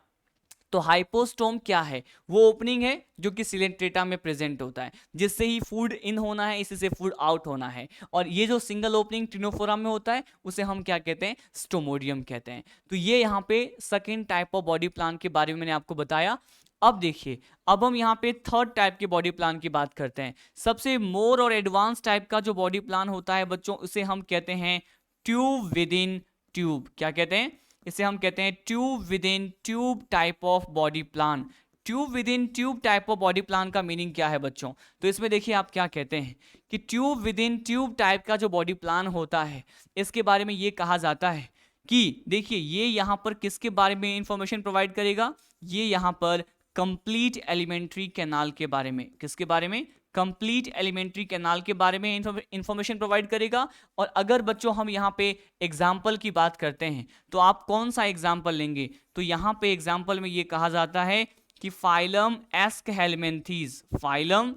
तो हाइपोस्टोम क्या है, वो ओपनिंग है जो कि सिलेंट्रेटा में प्रेजेंट होता है, जिससे ही फूड इन होना है, इसी से फूड आउट होना है। और ये जो सिंगल ओपनिंग टिनोफोरा में होता है उसे हम क्या कहते हैं, स्टोमोडियम कहते हैं। तो ये यहाँ पे second type of body plan के बारे में मैंने आपको बताया। अब देखिए, अब हम यहाँ पे थर्ड टाइप के बॉडी प्लान की बात करते हैं। सबसे मोर और एडवांस टाइप का जो बॉडी प्लान होता है बच्चों, उसे हम कहते हैं ट्यूब विद इन ट्यूब। क्या कहते हैं, इसे हम कहते हैं tube with in tube type of body plan. Tube with in tube type of body plan का मीनिंग क्या है बच्चों, तो इसमें देखिए आप क्या कहते हैं कि tube with in tube type का जो बॉडी प्लान होता है इसके बारे में ये कहा जाता है कि देखिए ये यहाँ पर किसके बारे में इंफॉर्मेशन प्रोवाइड करेगा, ये यहाँ पर कंप्लीट एलिमेंट्री कैनाल के बारे में, किसके बारे में, कंप्लीट एलिमेंट्री कैनाल के बारे में इंफॉर्मेशन प्रोवाइड करेगा। और अगर बच्चों हम यहाँ पे एग्जाम्पल की बात करते हैं तो आप कौन सा एग्जाम्पल लेंगे, तो यहाँ पे एग्जाम्पल में ये कहा जाता है कि फाइलम एस्कहेल्मिन्थीज, फाइलम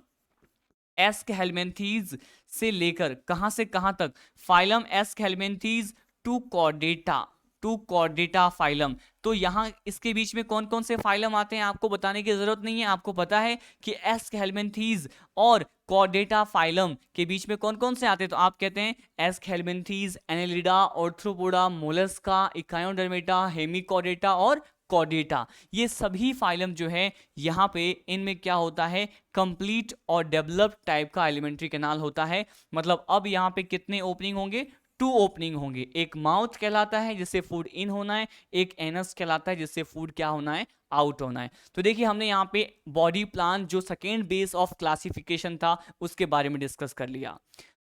एस्कहेल्मिन्थीज से लेकर कहां से कहां तक, phylum Aschelminthes to Chordata, to Chordata phylum. तो यहाँ इसके बीच में कौन कौन से फाइलम आते हैं आपको बताने की जरूरत नहीं है, आपको पता है कि एस्कहेल्मिन्थीज और कॉर्डेटा फाइलम के बीच में कौन कौन से आते हैं, तो आप कहते हैं Aschelminthes, Annelida, Arthropoda, Mollusca, Echinodermata, Hemichordata और कॉर्डेटा। ये सभी फाइलम जो है यहाँ पे इनमें क्या होता है, कंप्लीट और डेवलप्ड टाइप का एलिमेंट्री कैनाल होता है। मतलब अब यहाँ पे कितने ओपनिंग होंगे, टू ओपनिंग होंगे, एक माउथ कहलाता है जिससे फूड इन होना है, एक एनस कहलाता है जिससे फूड क्या होना है, आउट होना है। तो देखिए हमने यहाँ पे बॉडी प्लान जो सेकेंड बेस ऑफ क्लासिफिकेशन था उसके बारे में डिस्कस कर लिया।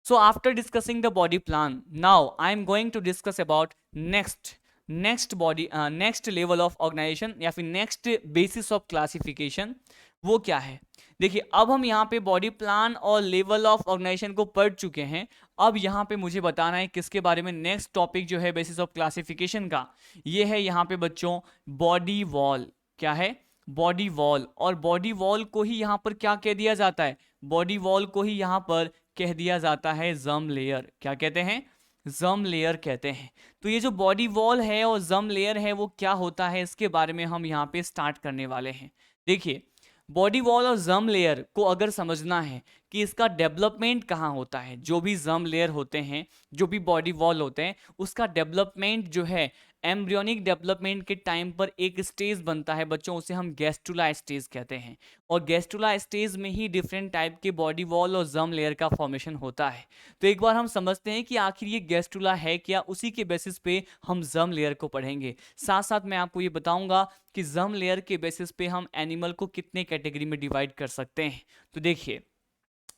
So after discussing the body plan, now I am going to discuss about next level of organization या फिर next basis of classification, वो क्या है। देखिए अब हम यहाँ पे बॉडी प्लान और लेवल ऑफ ऑर्गेनाइजेशन को पढ़ चुके हैं। अब यहाँ पे मुझे बताना है किसके बारे में, नेक्स्ट टॉपिक जो है बेसिस ऑफ क्लासिफिकेशन का, ये है यहाँ पे बच्चों बॉडी वॉल। क्या है, बॉडी वॉल। और बॉडी वॉल को ही यहाँ पर क्या कह दिया जाता है, बॉडी वॉल को ही यहाँ पर कह दिया जाता है जम लेयर। क्या कहते हैं, जम लेयर कहते हैं। तो ये जो बॉडी वॉल है और जम लेयर है वो क्या होता है, इसके बारे में हम यहाँ पे स्टार्ट करने वाले हैं। देखिए बॉडी वॉल और जम लेयर को अगर समझना है कि इसका डेवलपमेंट कहाँ होता है, जो भी जम लेयर होते हैं, जो भी बॉडी वॉल होते हैं, उसका डेवलपमेंट जो है एम्ब्रियोनिक डेवलपमेंट के टाइम पर एक स्टेज बनता है बच्चों, उसे हम गैस्ट्रुला स्टेज कहते हैं। और गैस्ट्रुला स्टेज में ही डिफरेंट टाइप के बॉडी वॉल और जम लेयर का फॉर्मेशन होता है। तो एक बार हम समझते हैं कि आखिर ये गैस्ट्रुला है क्या, उसी के बेसिस पे हम जम लेयर को पढ़ेंगे। साथ साथ मैं आपको ये बताऊंगा कि जम लेयर के बेसिस पे हम एनिमल को कितने कैटेगरी में डिवाइड कर सकते हैं। तो देखिए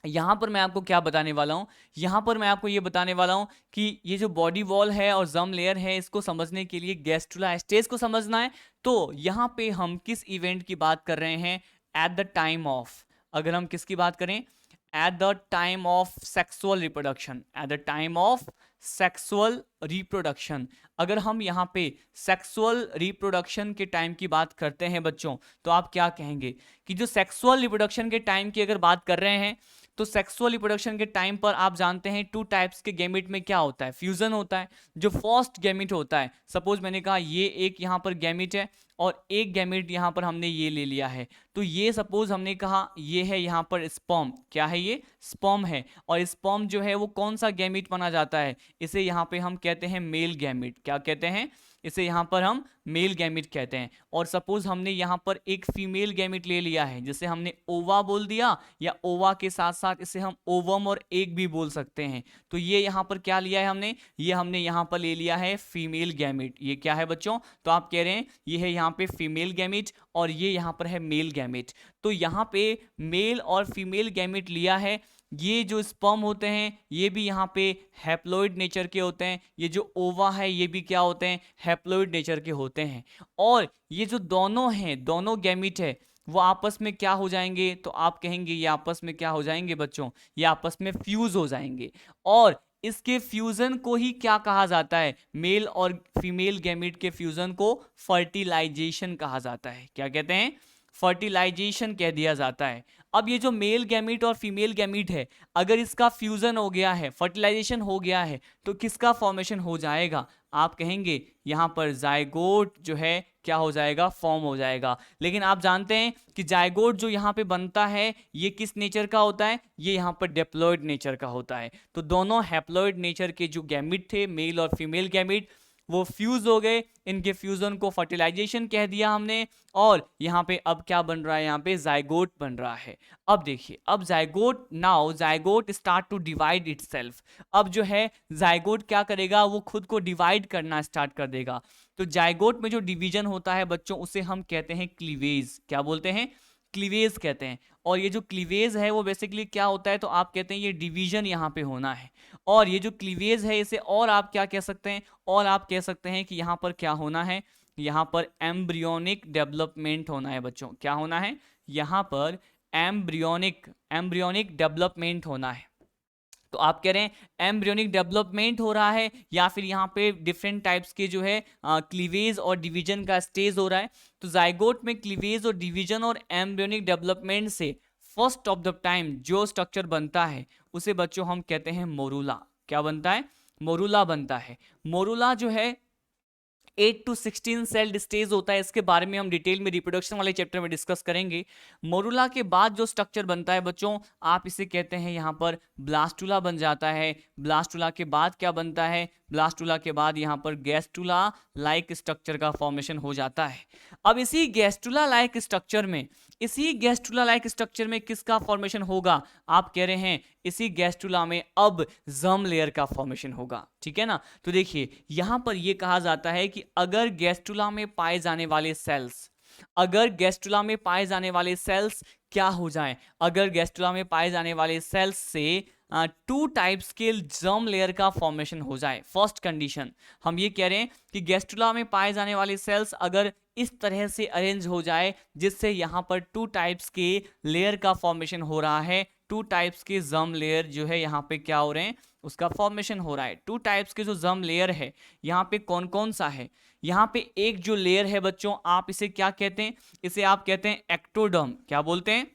यहाँ पर मैं आपको क्या बताने वाला हूँ, यहाँ पर मैं आपको ये बताने वाला हूँ कि ये जो बॉडी वॉल है और जम लेयर है, इसको समझने के लिए गैस्ट्रुला स्टेज को समझना है। तो यहाँ पे हम किस इवेंट की बात कर रहे हैं, एट द टाइम ऑफ, अगर हम किसकी बात करें, at the time of sexual reproduction, at the time of sexual reproduction. अगर हम यहाँ पे सेक्सुअल रिप्रोडक्शन के टाइम की बात करते हैं बच्चों, तो आप क्या कहेंगे कि जो सेक्सुअल रिप्रोडक्शन के टाइम की अगर बात कर रहे हैं, तो सेक्सुअल रिप्रोडक्शन के टाइम पर आप जानते हैं टू टाइप्स के गैमेट में क्या होता है, फ्यूजन होता है। जो फर्स्ट गैमेट होता है, सपोज मैंने कहा ये एक यहाँ पर गैमेट है और एक गैमेट यहाँ पर हमने ये ले लिया है, तो ये सपोज हमने कहा ये है यहाँ पर स्पर्म। क्या है, ये स्पर्म है। और स्पर्म जो है वो कौन सा गैमेट माना जाता है, इसे यहाँ पे हम कहते हैं मेल गैमेट। क्या कहते हैं, इसे यहाँ पर हम मेल गैमेट कहते हैं। और सपोज हमने यहाँ पर एक फीमेल गैमेट ले लिया है, जिसे हमने ओवा बोल दिया, या ओवा के साथ साथ इसे हम ओवम और एग भी बोल सकते हैं। तो ये यहाँ पर क्या लिया है हमने, ये हमने यहाँ पर ले लिया है फीमेल गैमेट। ये क्या है बच्चों, तो आप कह रहे हैं ये है यहाँ पे फीमेल गैमेट और ये यहाँ पर है मेल गैमेट। तो यहाँ पे मेल और फीमेल गैमेट लिया है। ये जो स्पर्म होते हैं ये भी यहाँ पे हैप्लॉइड नेचर के होते हैं, ये जो ओवा है ये भी क्या होते हैं, हैप्लॉइड नेचर के होते हैं। और ये जो दोनों हैं, दोनों गैमेट है, वो आपस में क्या हो जाएंगे, तो आप कहेंगे ये आपस में क्या हो जाएंगे बच्चों, ये आपस में फ्यूज हो जाएंगे। और इसके फ्यूजन को ही क्या कहा जाता है, मेल और फीमेल गैमेट के फ्यूजन को फर्टिलाइजेशन कहा जाता है। क्या कहते हैं, फर्टिलाइजेशन कह दिया जाता है। अब ये जो मेल गैमीट और फीमेल गैमीट है, अगर इसका फ्यूजन हो गया है, फर्टिलाइजेशन हो गया है, तो किसका फॉर्मेशन हो जाएगा, आप कहेंगे यहाँ पर जायगोट जो है क्या हो जाएगा, फॉर्म हो जाएगा। लेकिन आप जानते हैं कि जायगोट जो यहाँ पे बनता है ये किस नेचर का होता है, ये यहाँ पर डिप्लॉइड नेचर का होता है। तो दोनों हैप्लॉइड नेचर के जो गैमीट थे, मेल और फीमेल गैमीट, वो फ्यूज हो गए, इनके फ्यूजन को फर्टिलाइजेशन कह दिया हमने। और यहाँ पे अब क्या बन रहा है, यहाँ पे जायगोट बन रहा है। अब देखिए, अब zygote, now zygote start to divide itself. अब जो है जायगोट क्या करेगा, वो खुद को डिवाइड करना स्टार्ट कर देगा। तो जायगोट में जो डिवीजन होता है बच्चों, उसे हम कहते हैं क्लीवेज। क्या बोलते हैं, क्लीवेज कहते हैं। और ये जो क्लीवेज है वो बेसिकली क्या होता है, तो आप कहते हैं ये डिवीजन यहाँ पे होना है। और ये जो क्लीवेज है इसे और आप क्या कह सकते हैं, और आप कह सकते हैं कि यहाँ पर क्या होना है, यहाँ पर एम्ब्रियोनिक डेवलपमेंट होना है बच्चों। क्या होना है, यहाँ पर एम्ब्रियोनिक डेवलपमेंट होना है। तो आप कह रहे हैं एम्ब्रियोनिक डेवलपमेंट हो रहा है, या फिर यहाँ पे डिफरेंट टाइप्स के जो है क्लीवेज और डिवीजन का स्टेज हो रहा है। तो जाइगोट में क्लीवेज और डिवीजन और एम्ब्रियोनिक डेवलपमेंट से फर्स्ट ऑफ द टाइम जो स्ट्रक्चर बनता है उसे बच्चों हम कहते हैं मोरूला। क्या बनता है, मोरूला बनता है। मोरूला जो है 8 to 16 सेल्ड स्टेज होता है। इसके बारे में हम डिटेल में रिप्रोडक्शन वाले चैप्टर में डिस्कस करेंगे। मोरूला के बाद जो स्ट्रक्चर बनता है बच्चों, आप इसे कहते हैं यहाँ पर ब्लास्टुला बन जाता है। ब्लास्टुला के बाद क्या बनता है, ब्लास्टुला के बाद यहाँ पर गैस्टुला लाइक स्ट्रक्चर का फॉर्मेशन हो जाता है। अब इसी गैस्टुला लाइक स्ट्रक्चर में इसी गैस्ट्रुला लाइक स्ट्रक्चर में किसका फॉर्मेशन होगा? आप कह रहे हैं इसी गैस्ट्रुला में अब जर्म लेयर का फॉर्मेशन होगा, ठीक है ना। तो देखिए यहां पर यह कहा जाता है कि अगर गैस्ट्रुला में पाए जाने वाले सेल्स, अगर गैस्ट्रुला में पाए जाने वाले सेल्स क्या हो जाएं, अगर गैस्ट्रुला में पाए जाने वाले सेल्स से टू टाइप्स के जर्म लेयर का फॉर्मेशन हो जाए। फर्स्ट कंडीशन हम ये कह रहे हैं कि गैस्ट्रुला में पाए जाने वाले सेल्स अगर इस तरह से अरेंज हो जाए जिससे यहां पर टू टाइप्स के लेयर का फॉर्मेशन हो रहा है, टू टाइप्स के जर्म लेयर जो है यहाँ पे क्या हो रहे हैं, उसका फॉर्मेशन हो रहा है। टू टाइप्स के जो जर्म लेयर है यहाँ पे कौन कौन सा है? यहाँ पे एक जो लेयर है बच्चों, आप इसे क्या कहते हैं? इसे आप कहते हैं एक्टोडर्म। क्या बोलते हैं?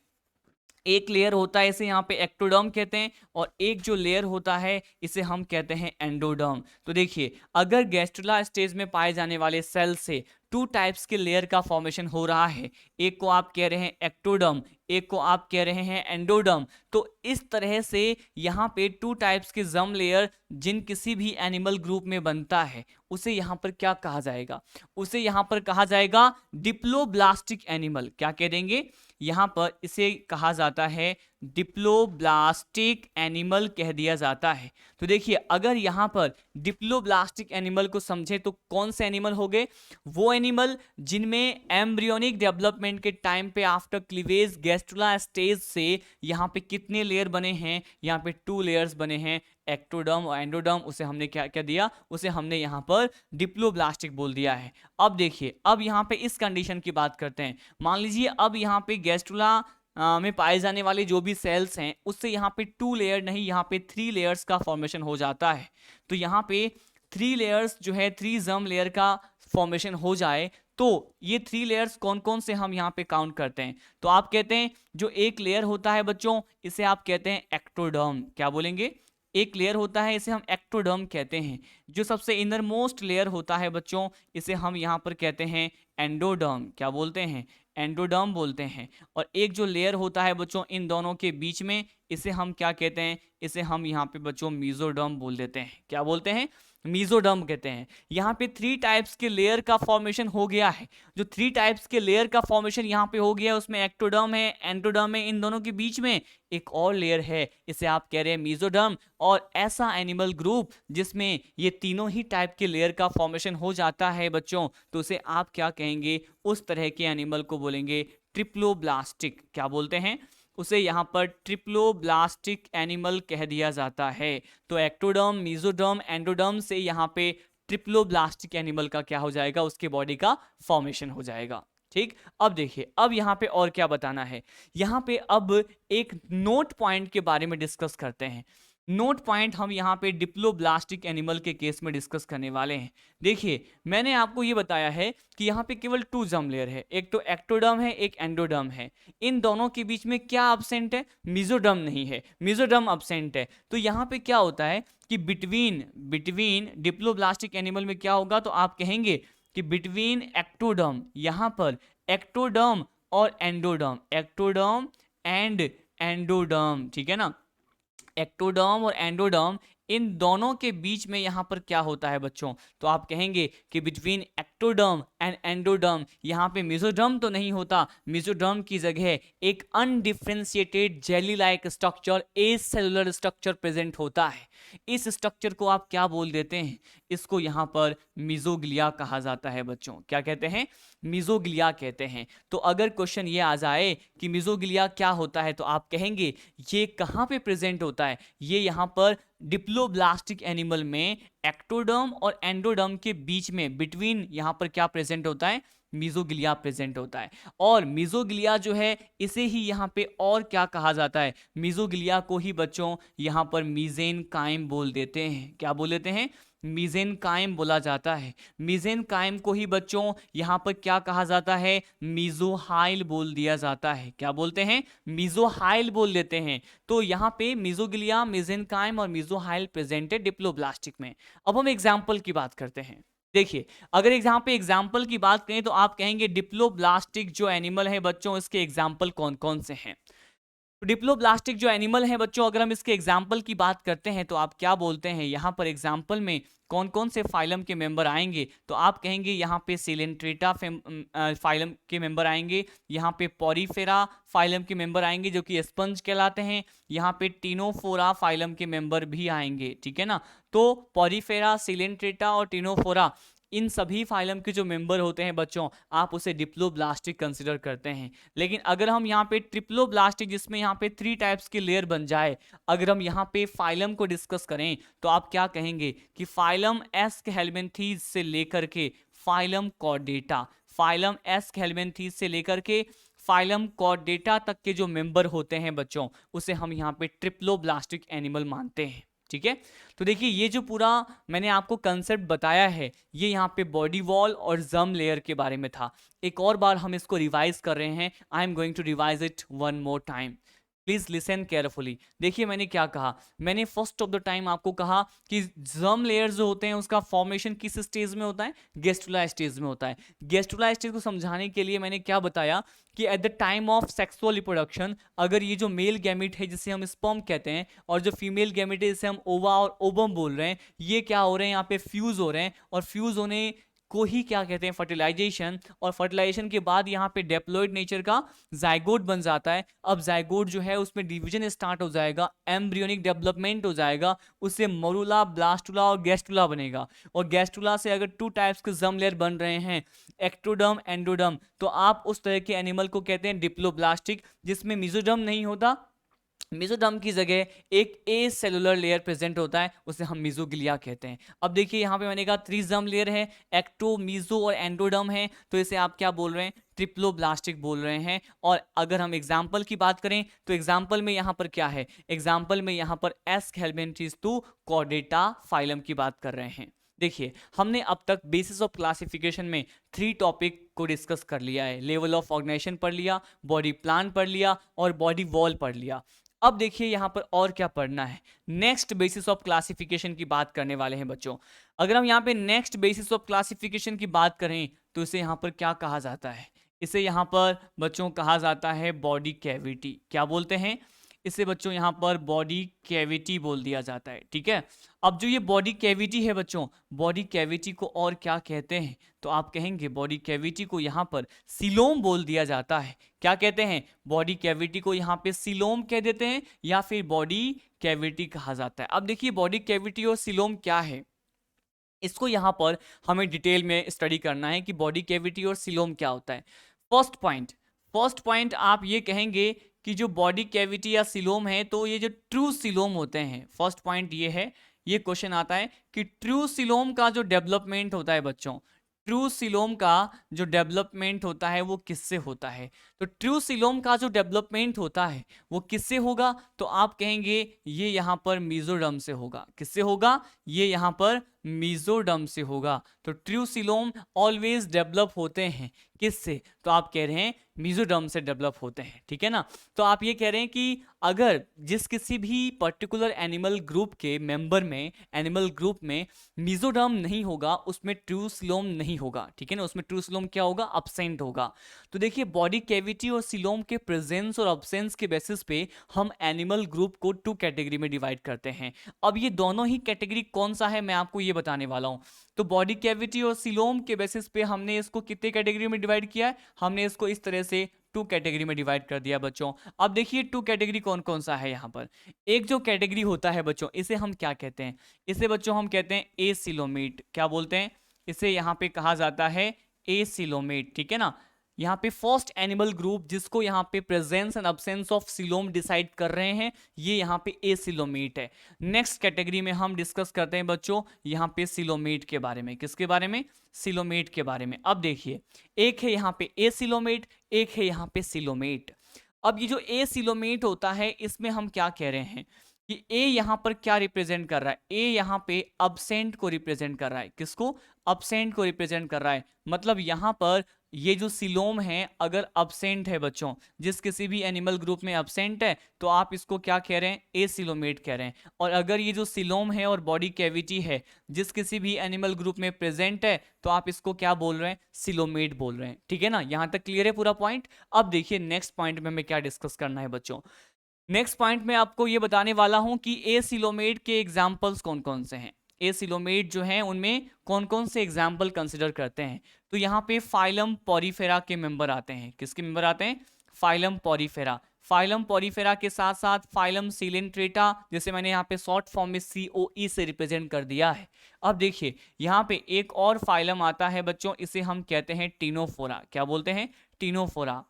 एक लेयर होता है इसे यहाँ पे एक्टोडर्म कहते हैं, और एक जो लेयर होता है इसे हम कहते हैं एंडोडर्म। तो देखिए अगर गैस्ट्रुला स्टेज में पाए जाने वाले सेल से टू टाइप्स के लेयर का फॉर्मेशन हो रहा है, एक को आप कह रहे हैं एक्टोडर्म, एक को आप कह रहे हैं एंडोडर्म, तो इस तरह से यहाँ पे टू टाइप्स के जर्म लेयर जिन किसी भी एनिमल ग्रुप में बनता है उसे यहाँ पर क्या कहा जाएगा? उसे यहाँ पर कहा जाएगा डिप्लोब्लास्टिक एनिमल। क्या कह देंगे? यहाँ पर इसे कहा जाता है डिप्लोब्लास्टिक एनिमल कह दिया जाता है। तो देखिए अगर यहाँ पर डिप्लोब्लास्टिक एनिमल को समझे तो कौन से एनिमल हो गए? वो एनिमल जिनमें एम्ब्रियोनिक डेवलपमेंट के टाइम पे आफ्टर क्लीवेज गैस्ट्रुला स्टेज से यहाँ पे कितने लेयर बने हैं? यहाँ पे टू लेयर्स बने हैं, एक्टोडर्म और एंडोडर्म। उसे हमने क्या क्या दिया? उसे हमने यहाँ पर डिप्लोब्लास्टिक बोल दिया है। अब देखिए अब यहाँ पे इस कंडीशन की बात करते हैं। मान लीजिए अब यहाँ पे गैस्ट्रुला में पाए जाने वाले जो भी सेल्स हैं उससे यहाँ पे टू लेयर नहीं, यहाँ पे थ्री लेयर्स का फॉर्मेशन हो जाता है। तो यहाँ पे थ्री लेयर्स जो है, थ्री जर्म लेयर का फॉर्मेशन हो जाए तो ये थ्री लेयर्स कौन कौन से हम यहाँ पे काउंट करते हैं? तो आप कहते हैं जो एक लेयर होता है बच्चों इसे आप कहते हैं एक्टोडर्म। क्या बोलेंगे? एक लेयर होता है इसे हम एक्टोडर्म कहते हैं। जो सबसे इनर मोस्ट लेयर होता है बच्चों इसे हम यहाँ पर कहते हैं एंडोडर्म। क्या बोलते हैं? एंडोडर्म बोलते हैं। और एक जो लेयर होता है बच्चों इन दोनों के बीच में इसे हम क्या कहते हैं? इसे हम यहाँ पे बच्चों मीजोडर्म बोल देते हैं। क्या बोलते हैं? मीजोडर्म कहते हैं। यहाँ पे थ्री टाइप्स के लेयर का फॉर्मेशन हो गया है। जो थ्री टाइप्स के लेयर का फॉर्मेशन यहाँ पे हो गया है उसमें एक्टोडर्म है, एंडोडर्म है, इन दोनों के बीच में एक और लेयर है, इसे आप कह रहे हैं मीजोडर्म। और ऐसा एनिमल ग्रुप जिसमें ये तीनों ही टाइप के लेयर का फॉर्मेशन हो जाता है बच्चों तो उसे आप क्या कहेंगे? उस तरह के एनिमल को बोलेंगे ट्रिप्लोब्लास्टिक। क्या बोलते हैं? उसे यहाँ पर ट्रिप्लोब्लास्टिक एनिमल कह दिया जाता है। तो एक्टोडर्म, मीजोडर्म, एंडोडर्म से यहाँ पे ट्रिप्लोब्लास्टिक एनिमल का क्या हो जाएगा? उसके बॉडी का फॉर्मेशन हो जाएगा। ठीक, अब देखिए अब यहाँ पे और क्या बताना है। यहाँ पे अब एक नोट पॉइंट के बारे में डिस्कस करते हैं। नोट पॉइंट हम यहाँ पे डिप्लोब्लास्टिक एनिमल के केस में डिस्कस करने वाले हैं। देखिए मैंने आपको ये बताया है कि यहाँ पे केवल टू जर्म लेयर है, एक तो एक्टोडर्म है, एक एंडोडर्म है। इन दोनों के बीच में क्या अब्सेंट है? मीजोडर्म नहीं है, मीजोडर्म अब्सेंट है। तो यहाँ पे क्या होता है कि बिटवीन डिप्लोब्लास्टिक एनिमल में क्या होगा? तो आप कहेंगे कि बिटवीन एक्टोडर्म, यहाँ पर एक्टोडर्म और एंडोडर्म, एक्टोडर्म एंड एंडोडर्म, ठीक है ना। एक्टोडर्म और एंडोडर्म इन दोनों के बीच में यहाँ पर क्या होता है बच्चों? तो आप कहेंगे कि बिटवीन एक्टोडर्म एंड एंडोडर्म यहाँ पे मेसोडर्म तो नहीं होता, मेसोडर्म की जगह एक undifferentiated jelly like structure, as cellular structure present होता है। इस स्ट्रक्चर को आप क्या बोल देते हैं? इसको यहाँ पर मीजोग्लिया कहा जाता है बच्चों। क्या कहते हैं? मीजोग्लिया कहते हैं। तो अगर क्वेश्चन ये आ जाए कि मीजोग्लिया क्या होता है तो आप कहेंगे ये कहाँ पे प्रेजेंट होता है? ये यहाँ पर डिप्लोब्लास्टिक एनिमल में एक्टोडर्म और एंडोडर्म के बीच में बिटवीन यहाँ पर क्या प्रेजेंट होता है? मीजोग्लिया प्रेजेंट होता है। और मीजोग्लिया जो है इसे ही यहाँ पे और क्या कहा जाता है? मीजोग्लिया को ही बच्चों यहाँ पर मीजेनकाइम बोल देते हैं। क्या बोल देते हैं? मीजेनकाइम बोला जाता है। मीजेनकाइम को ही बच्चों यहाँ पर क्या कहा जाता है? मीजोहाइल बोल दिया जाता है। क्या बोलते हैं? मीजोहाइल बोल देते हैं। तो यहाँ पे मीजोग्लिया, मीजेनकाइम और मीजोहाइल प्रेजेंट है डिप्लोब्लास्टिक में। अब हम एग्जाम्पल की बात करते हैं। देखिए अगर यहाँ पे एग्जाम्पल की बात करें तो आप कहेंगे डिप्लोब्लास्टिक जो एनिमल है बच्चों इसके एग्जाम्पल कौन कौन से हैं? डिप्लोब्लास्टिक जो एनिमल है बच्चों अगर हम इसके एग्जाम्पल की बात करते हैं तो आप क्या बोलते हैं? यहाँ पर एग्जाम्पल में कौन कौन से फाइलम के मेंबर आएंगे, तो आप कहेंगे यहाँ पे सिलेंट्रेटा फाइलम के मेंबर आएंगे, यहाँ पे पॉरीफेरा फाइलम के मेंबर आएंगे जो कि स्पंज कहलाते हैं, यहाँ पे टिनोफोरा फाइलम के मेंबर भी आएंगे, ठीक है ना। तो पॉरीफेरा, सिलेंट्रेटा और टिनोफोरा, इन सभी फाइलम के जो मेंबर होते हैं बच्चों, आप उसे डिप्लोब्लास्टिक कंसिडर करते हैं। लेकिन अगर हम यहाँ पे ट्रिप्लोब्लास्टिक, जिसमें यहाँ पे 3 टाइप्स के लेयर बन जाए, अगर हम यहाँ पे फाइलम को डिस्कस करें, तो आप क्या कहेंगे कि फाइलम एस्कहेलमिन्थीज से लेकर के फाइलम कॉर्डेटा, फाइलम एस्कहेलमिन्थीज से लेकर के फाइलम कॉर्डेटा तक के जो मेंबर होते हैं बच्चों, उसे हम यहाँ पे ट्रिप्लोब्लास्टिक एनिमल मानते हैं, ठीक है। तो देखिए ये जो पूरा मैंने आपको कंसेप्ट बताया है, ये यहाँ पे बॉडी वॉल और जर्म लेयर के बारे में था। एक और बार हम इसको रिवाइज कर रहे हैं, I am going to revise it one more time, please listen carefully. देखिए मैंने क्या कहा, मैंने फर्स्ट ऑफ द टाइम आपको कहा कि जर्म लेयर जो होते हैं उसका फॉर्मेशन किस स्टेज में होता है, गेस्टुला स्टेज में होता है। गेस्टुला स्टेज को समझाने के लिए मैंने क्या बताया कि at the time of sexual reproduction, अगर ये जो मेल गैमिट है जिसे हम स्पर्म कहते हैं, और जो फीमेल गैमिट है जिसे हम ओवा और ओबम बोल रहे हैं, ये क्या हो रहे हैं, यहाँ पे फ्यूज हो रहे हैं, और फ्यूज होने को ही क्या कहते हैं, फर्टिलाइजेशन। और फर्टिलाइजेशन के बाद यहाँ पे डेप्लॉइड नेचर का जाइगोट बन जाता है। अब जाइगोट जो है उसमें डिवीजन स्टार्ट हो जाएगा, एम्ब्रियोनिक डेवलपमेंट हो जाएगा, उससे मोरुला, ब्लास्टुला और गैस्टुला बनेगा। और गैस्टुला से अगर 2 टाइप्स के जर्म लेयर बन रहे हैं, एक्टोडर्म, एंडोडर्म, तो आप उस तरह के एनिमल को कहते हैं डिप्लोब्लास्टिक, जिसमें मेसोडर्म नहीं होता। मेसोडर्म की जगह एक ए सेलुलर लेयर प्रेजेंट होता है, उसे हम मेसोग्लिया कहते हैं। अब देखिए यहाँ पे मैंने कहा 3 जर्म लेयर है, एक्टो, मीजो और एंडोडर्म है, तो इसे आप क्या बोल रहे हैं, ट्रिप्लोब्लास्टिक बोल रहे हैं। और अगर हम एग्जाम्पल की बात करें, तो एग्जाम्पल में यहाँ पर क्या है, एग्जाम्पल में यहाँ पर एस्कहेलमिन्थीज टू कॉर्डेटा फाइलम की बात कर रहे हैं। देखिए हमने अब तक बेसिस ऑफ क्लासिफिकेशन में 3 टॉपिक को डिस्कस कर लिया है, लेवल ऑफ ऑर्गेनाइजेशन पढ़ लिया, बॉडी प्लान पढ़ लिया और बॉडी वॉल पढ़ लिया। अब देखिए यहाँ पर और क्या पढ़ना है, नेक्स्ट बेसिस ऑफ क्लासिफिकेशन की बात करने वाले हैं बच्चों। अगर हम यहाँ पे नेक्स्ट बेसिस ऑफ क्लासिफिकेशन की बात करें, तो इसे यहाँ पर क्या कहा जाता है, इसे यहाँ पर बच्चों कहा जाता है बॉडी कैविटी। क्या बोलते हैं इसे बच्चों, यहाँ पर बॉडी कैविटी बोल दिया जाता है, ठीक है। अब जो ये बॉडी कैविटी है बच्चों, बॉडी कैविटी को और क्या कहते हैं, तो आप कहेंगे बॉडी कैविटी को यहाँ पर सीलोम बोल दिया जाता है। क्या कहते हैं, बॉडी कैविटी को यहाँ पे सीलोम कह देते हैं, या फिर बॉडी कैविटी कहा जाता है। अब देखिए बॉडी कैविटी और सीलोम क्या है, इसको यहाँ पर हमें डिटेल में स्टडी करना है कि बॉडी कैविटी और सीलोम क्या होता है। फर्स्ट पॉइंट आप ये कहेंगे कि जो बॉडी कैविटी या सीलोम है, तो ये जो ट्रू सीलोम होते हैं, फर्स्ट पॉइंट ये है, ये क्वेश्चन आता है कि ट्रू सीलोम का जो डेवलपमेंट होता है बच्चों, ट्रू सीलोम का जो डेवलपमेंट होता है वो किससे होता है, तो ट्रू सीलोम का जो डेवलपमेंट होता है वो किससे होगा, तो आप कहेंगे ये यहाँ पर मेसोडर्म से होगा। किससे होगा, ये यहाँ पर मेसोडर्म से होगा। तो ट्रू सीलोम ऑलवेज डेवलप होते हैं किससे, तो आप कह रहे हैं मेसोडर्म से डेवलप होते हैं, ठीक है ना। तो आप ये कह रहे हैं कि अगर जिस किसी भी पर्टिकुलर एनिमल ग्रुप के मेंबर में, एनिमल ग्रुप में मेसोडर्म नहीं होगा, उसमें ट्रू सीलोम नहीं होगा, ठीक है ना, उसमें ट्रू सीलोम क्या होगा, अब्सेंट होगा। तो देखिए बॉडी कैविटी और सीलोम के प्रेजेंस और अब्सेंस के बेसिस पे हम एनिमल ग्रुप को 2 कैटेगरी में डिवाइड करते हैं। अब ये दोनों ही कैटेगरी कौन सा है मैं आपको ये बताने वाला हूं। तो बॉडी कैविटी और सीलोम के बेसिस पे हमने इसको कितने कैटेगरी में डिवाइड किया है, हमने इसको इस तरह से 2 कैटेगरी में डिवाइड कर दिया बच्चों। अब देखिए 2 कैटेगरी कौन कौन सा है यहाँ पर। एक जो कैटेगरी होता है बच्चों, इसे हम क्या कहते हैं, इसे बच्चों हम कहते हैं एसिलोमेट। क्या बोलते हैं, इसे यहाँ पे कहा जाता है एसिलोमेट, ठीक है ना। यहाँ पे फर्स्ट एनिमल ग्रुप जिसको यहाँ पे presence and absence of coelom decide कर रहे हैं, ये यहाँ पे एसिलोमेट है। नेक्स्ट कैटेगरी में हम डिस्कस करते हैं बच्चों यहाँ पे सीलोमेट के बारे में। किसके बारे में, सीलोमेट के बारे में। अब देखिए एक है यहाँ पे एसिलोमेट, एक है यहाँ पे सीलोमेट। अब ये जो एसिलोमेट होता है, इसमें हम क्या कह रहे हैं कि ए यहाँ पर क्या रिप्रेजेंट कर रहा है, ए यहाँ पे अब्सेंट को रिप्रेजेंट कर रहा है। किसको, अब्सेंट को रिप्रेजेंट कर रहा है। मतलब यहाँ पर ये जो सीलोम है अगर अब्सेंट है बच्चों, जिस किसी भी एनिमल ग्रुप में अब्सेंट है, तो आप इसको क्या कह रहे हैं, एसिलोमेट कह रहे हैं। और अगर ये जो सीलोम है और बॉडी कैविटी है जिस किसी भी एनिमल ग्रुप में प्रेजेंट है, तो आप इसको क्या बोल रहे हैं, सीलोमेट बोल रहे हैं, ठीक है ना। यहां तक क्लियर है पूरा पॉइंट। अब देखिए नेक्स्ट पॉइंट में हमें क्या डिस्कस करना है बच्चों। नेक्स्ट पॉइंट में आपको ये बताने वाला हूं कि एसिलोमेट के एग्जाम्पल्स कौन कौन से हैं। एसिलोमेट जो है उनमें कौन कौन से एग्जाम्पल कंसिडर करते हैं? तो यहाँ पे फाइलम पॉरीफेरा के मेंबर आते हैं। किसके मेंबर आते हैं? Phylum Porifera. फाइलम पॉरीफेरा के साथ साथ फाइलम सिलेंट्रेटा, जैसे मैंने यहाँ पे शॉर्ट फॉर्म में COE से रिप्रेजेंट कर दिया है। अब देखिए यहाँ पे एक और फाइलम आता है बच्चों, इसे हम कहते हैं टिनोफोरा। क्या बोलते हैं? टिनोफोरा।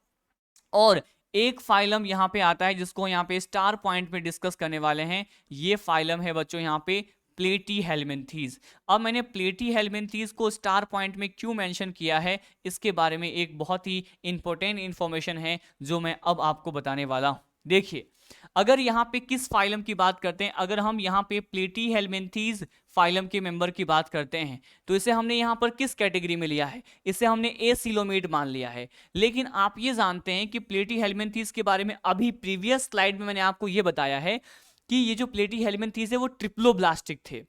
और एक फाइलम यहाँ पे आता है जिसको यहाँ पे स्टार पॉइंट में डिस्कस करने वाले हैं। ये फाइलम है बच्चों यहाँ पे प्लेटीहेल्मिन्थीज। अब मैंने प्लेटीहेल्मिन्थीज को स्टार पॉइंट में क्यों मेंशन किया है, इसके बारे में एक बहुत ही इंपॉर्टेंट इंफॉर्मेशन है जो मैं अब आपको बताने वाला हूं। देखिए, अगर यहाँ पे किस फाइलम की बात करते हैं, अगर हम यहाँ पे प्लेटीहेल्मिन्थीज फाइलम के मेंबर की बात करते हैं तो इसे हमने यहाँ पर किस कैटेगरी में लिया है? इसे हमने एसिलोमेट मान लिया है। लेकिन आप ये जानते हैं कि प्लेटीहेल्मिन्थीज के बारे में अभी प्रीवियस स्लाइड में मैंने आपको ये बताया है कि ये जो प्लेटीहेल्मिन्थीज है वो ट्रिप्लोब्लास्टिक थे।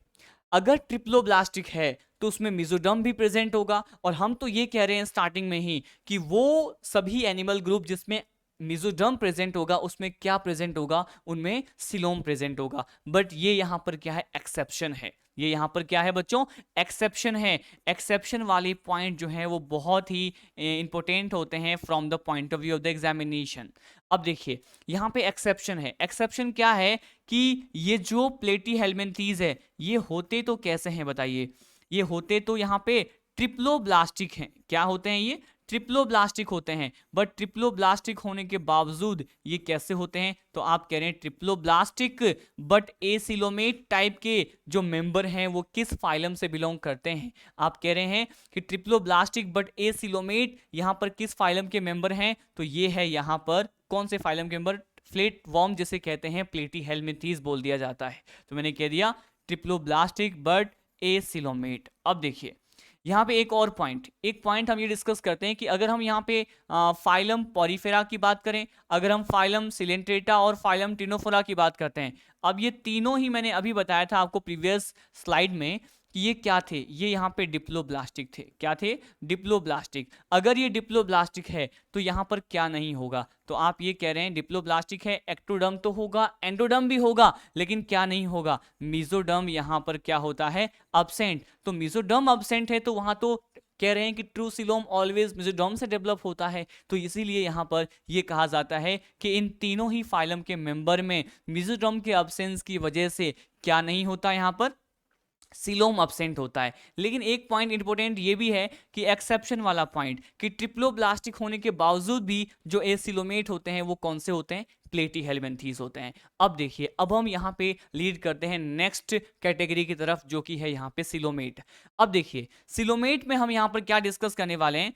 अगर ट्रिप्लोब्लास्टिक है तो उसमें मेसोडर्म भी प्रेजेंट होगा, और हम तो ये कह रहे हैं स्टार्टिंग में ही कि वो सभी एनिमल ग्रुप जिसमें मेसोडर्म प्रेजेंट होगा उसमें क्या प्रेजेंट होगा? उनमें सिलोम प्रेजेंट होगा। बट ये यहां पर क्या है? एक्सेप्शन है। ये यहां पर क्या है बच्चों? एक्सेप्शन है। एक्सेप्शन वाले पॉइंट जो है वो बहुत ही इंपॉर्टेंट होते हैं from the point of view of the examination. अब देखिए यहाँ पे एक्सेप्शन है। एक्सेप्शन क्या है कि ये जो प्लेटीहेल्मिन्थीज है ये होते तो कैसे हैं बताइए? ये होते तो यहाँ पे ट्रिप्लोब्लास्टिक हैं। क्या होते हैं? ये ट्रिप्लोब्लास्टिक होते हैं। बट ट्रिप्लोब्लास्टिक होने के बावजूद ये कैसे होते हैं? तो आप कह रहे हैं ट्रिप्लोब्लास्टिक बट एसिलोमेट टाइप के जो मेंबर हैं वो किस फाइलम से बिलोंग करते हैं? आप कह रहे हैं कि ट्रिप्लोब्लास्टिक बट एसिलोमेट यहाँ पर किस फाइलम के मेंबर हैं? तो ये है यहाँ पर कौन से फाइलम के मेंबर? फ्लेट वॉर्म जिसे कहते हैं, प्लेटीहेल्मिन्थीज बोल दिया जाता है। तो मैंने कह दिया ट्रिप्लोब्लास्टिक बट एसिलोमेट। अब देखिए यहाँ पे एक पॉइंट हम ये डिस्कस करते हैं कि अगर हम यहाँ पे फाइलम पॉरीफेरा की बात करें, अगर हम फाइलम सिलेंट्रेटा और फाइलम टिनोफोरा की बात करते हैं, अब ये तीनों ही मैंने अभी बताया था आपको प्रीवियस स्लाइड में कि ये क्या थे? ये यहाँ पे डिप्लोब्लास्टिक थे। क्या थे? डिप्लोब्लास्टिक। अगर ये डिप्लोब्लास्टिक है तो यहाँ पर क्या नहीं होगा? तो आप ये कह रहे हैं डिप्लोब्लास्टिक है, एक्टोडर्म तो होगा, एंडोडर्म भी होगा, लेकिन क्या नहीं होगा? मेसोडर्म यहाँ पर क्या होता है? अब्सेंट। तो मेसोडर्म अब्सेंट है तो वहां तो कह रहे हैं कि ट्रू सिलोम ऑलवेज मेसोडर्म से डेवलप होता है। तो इसीलिए यहाँ पर ये कहा जाता है कि इन तीनों ही फाइलम के मेंबर में मेसोडर्म के अब्सेंस की वजह से क्या नहीं होता? यहाँ पर सिलोम अब्सेंट होता है। लेकिन एक पॉइंट इंपॉर्टेंट ये भी है कि एक्सेप्शन वाला पॉइंट कि ट्रिप्लोब्लास्टिक होने के बावजूद भी जो एसिलोमेट होते हैं वो कौन से होते हैं? प्लेटीहेल्मिन्थीज होते हैं। अब देखिए, अब हम यहाँ पे लीड करते हैं नेक्स्ट कैटेगरी की तरफ जो कि है यहाँ पे सिलोमेट। अब देखिए सिलोमेट में हम यहाँ पर क्या डिस्कस करने वाले हैं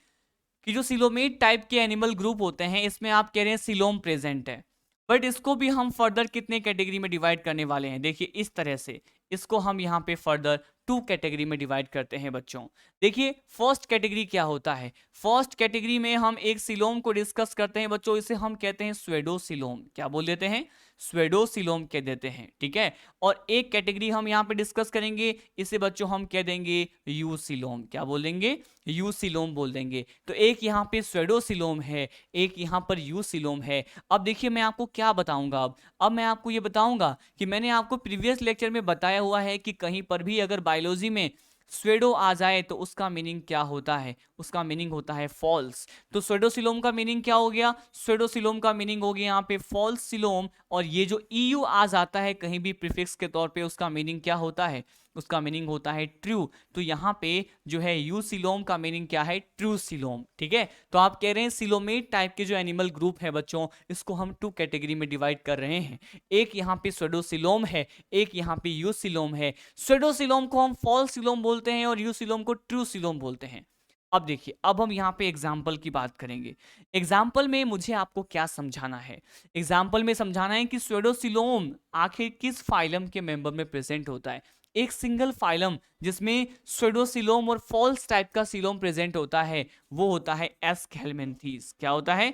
कि जो सिलोमेट टाइप के एनिमल ग्रुप होते हैं इसमें आप कह रहे हैं सिलोम प्रेजेंट है, बट इसको भी हम फर्दर कितने कैटेगरी में डिवाइड करने वाले हैं? देखिए इस तरह से इसको हम यहाँ पे फर्दर 2 कैटेगरी में डिवाइड करते हैं बच्चों। देखिए फर्स्ट कैटेगरी क्या होता है? फर्स्ट कैटेगरी में हम एक सिलोम को डिस्कस करते हैं बच्चों, इसे हम कहते हैं स्वेडोसिलोम। क्या बोल देते हैं? स्वेडोसिलोम कह देते हैं, ठीक है। और एक कैटेगरी हम यहाँ पे डिस्कस करेंगे, इसे बच्चों हम कह देंगे यूसिलोम। क्या बोलेंगे? यूसिलोम बोल देंगे। तो एक यहाँ पे स्वेडोसिलोम है, एक यहाँ पर यूसिलोम है। अब देखिए मैं आपको क्या बताऊंगा, अब मैं आपको ये बताऊंगा कि मैंने आपको प्रीवियस लेक्चर में बताया हुआ है कि कहीं पर भी अगर बायोलॉजी में स्वेडो आ जाए तो उसका मीनिंग क्या होता है? उसका मीनिंग होता है फॉल्स। तो स्वेडोसिलोम का मीनिंग क्या हो गया? स्वेडोसिलोम का मीनिंग हो गया यहाँ पे फॉल्स सिलोम। और ये जो ईयू आ जाता है कहीं भी प्रीफिक्स के तौर पे, उसका मीनिंग क्या होता है? उसका मीनिंग होता है ट्रू। तो यहाँ पे जो है यू सिलोम का मीनिंग क्या है? ट्रू सिलोम, ठीक है। तो आप कह रहे हैं सिलोमेट टाइप के जो एनिमल ग्रुप है बच्चों, इसको हम 2 कैटेगरी में डिवाइड कर रहे हैं। एक यहाँ पे स्वेडोसिलोम है, एक यहाँ पे यूसिलोम है। स्वेडोसिलोम को हम फॉल्स सिलोम बोलते हैं और यूसिलोम को ट्रू सिलोम बोलते हैं। अब देखिए, अब हम यहाँ पे एग्जाम्पल की बात करेंगे। एग्जाम्पल में मुझे आपको क्या समझाना है? एग्जाम्पल में समझाना है कि स्वेडोसिलोम आखिर किस फाइलम के मेंबर में प्रेजेंट होता है। एक सिंगल फाइलम जिसमें स्वेडोसिलोम और फॉल्स टाइप का सिलोम प्रेजेंट होता है वो होता है एस्केल्मेंथीज। क्या होता है?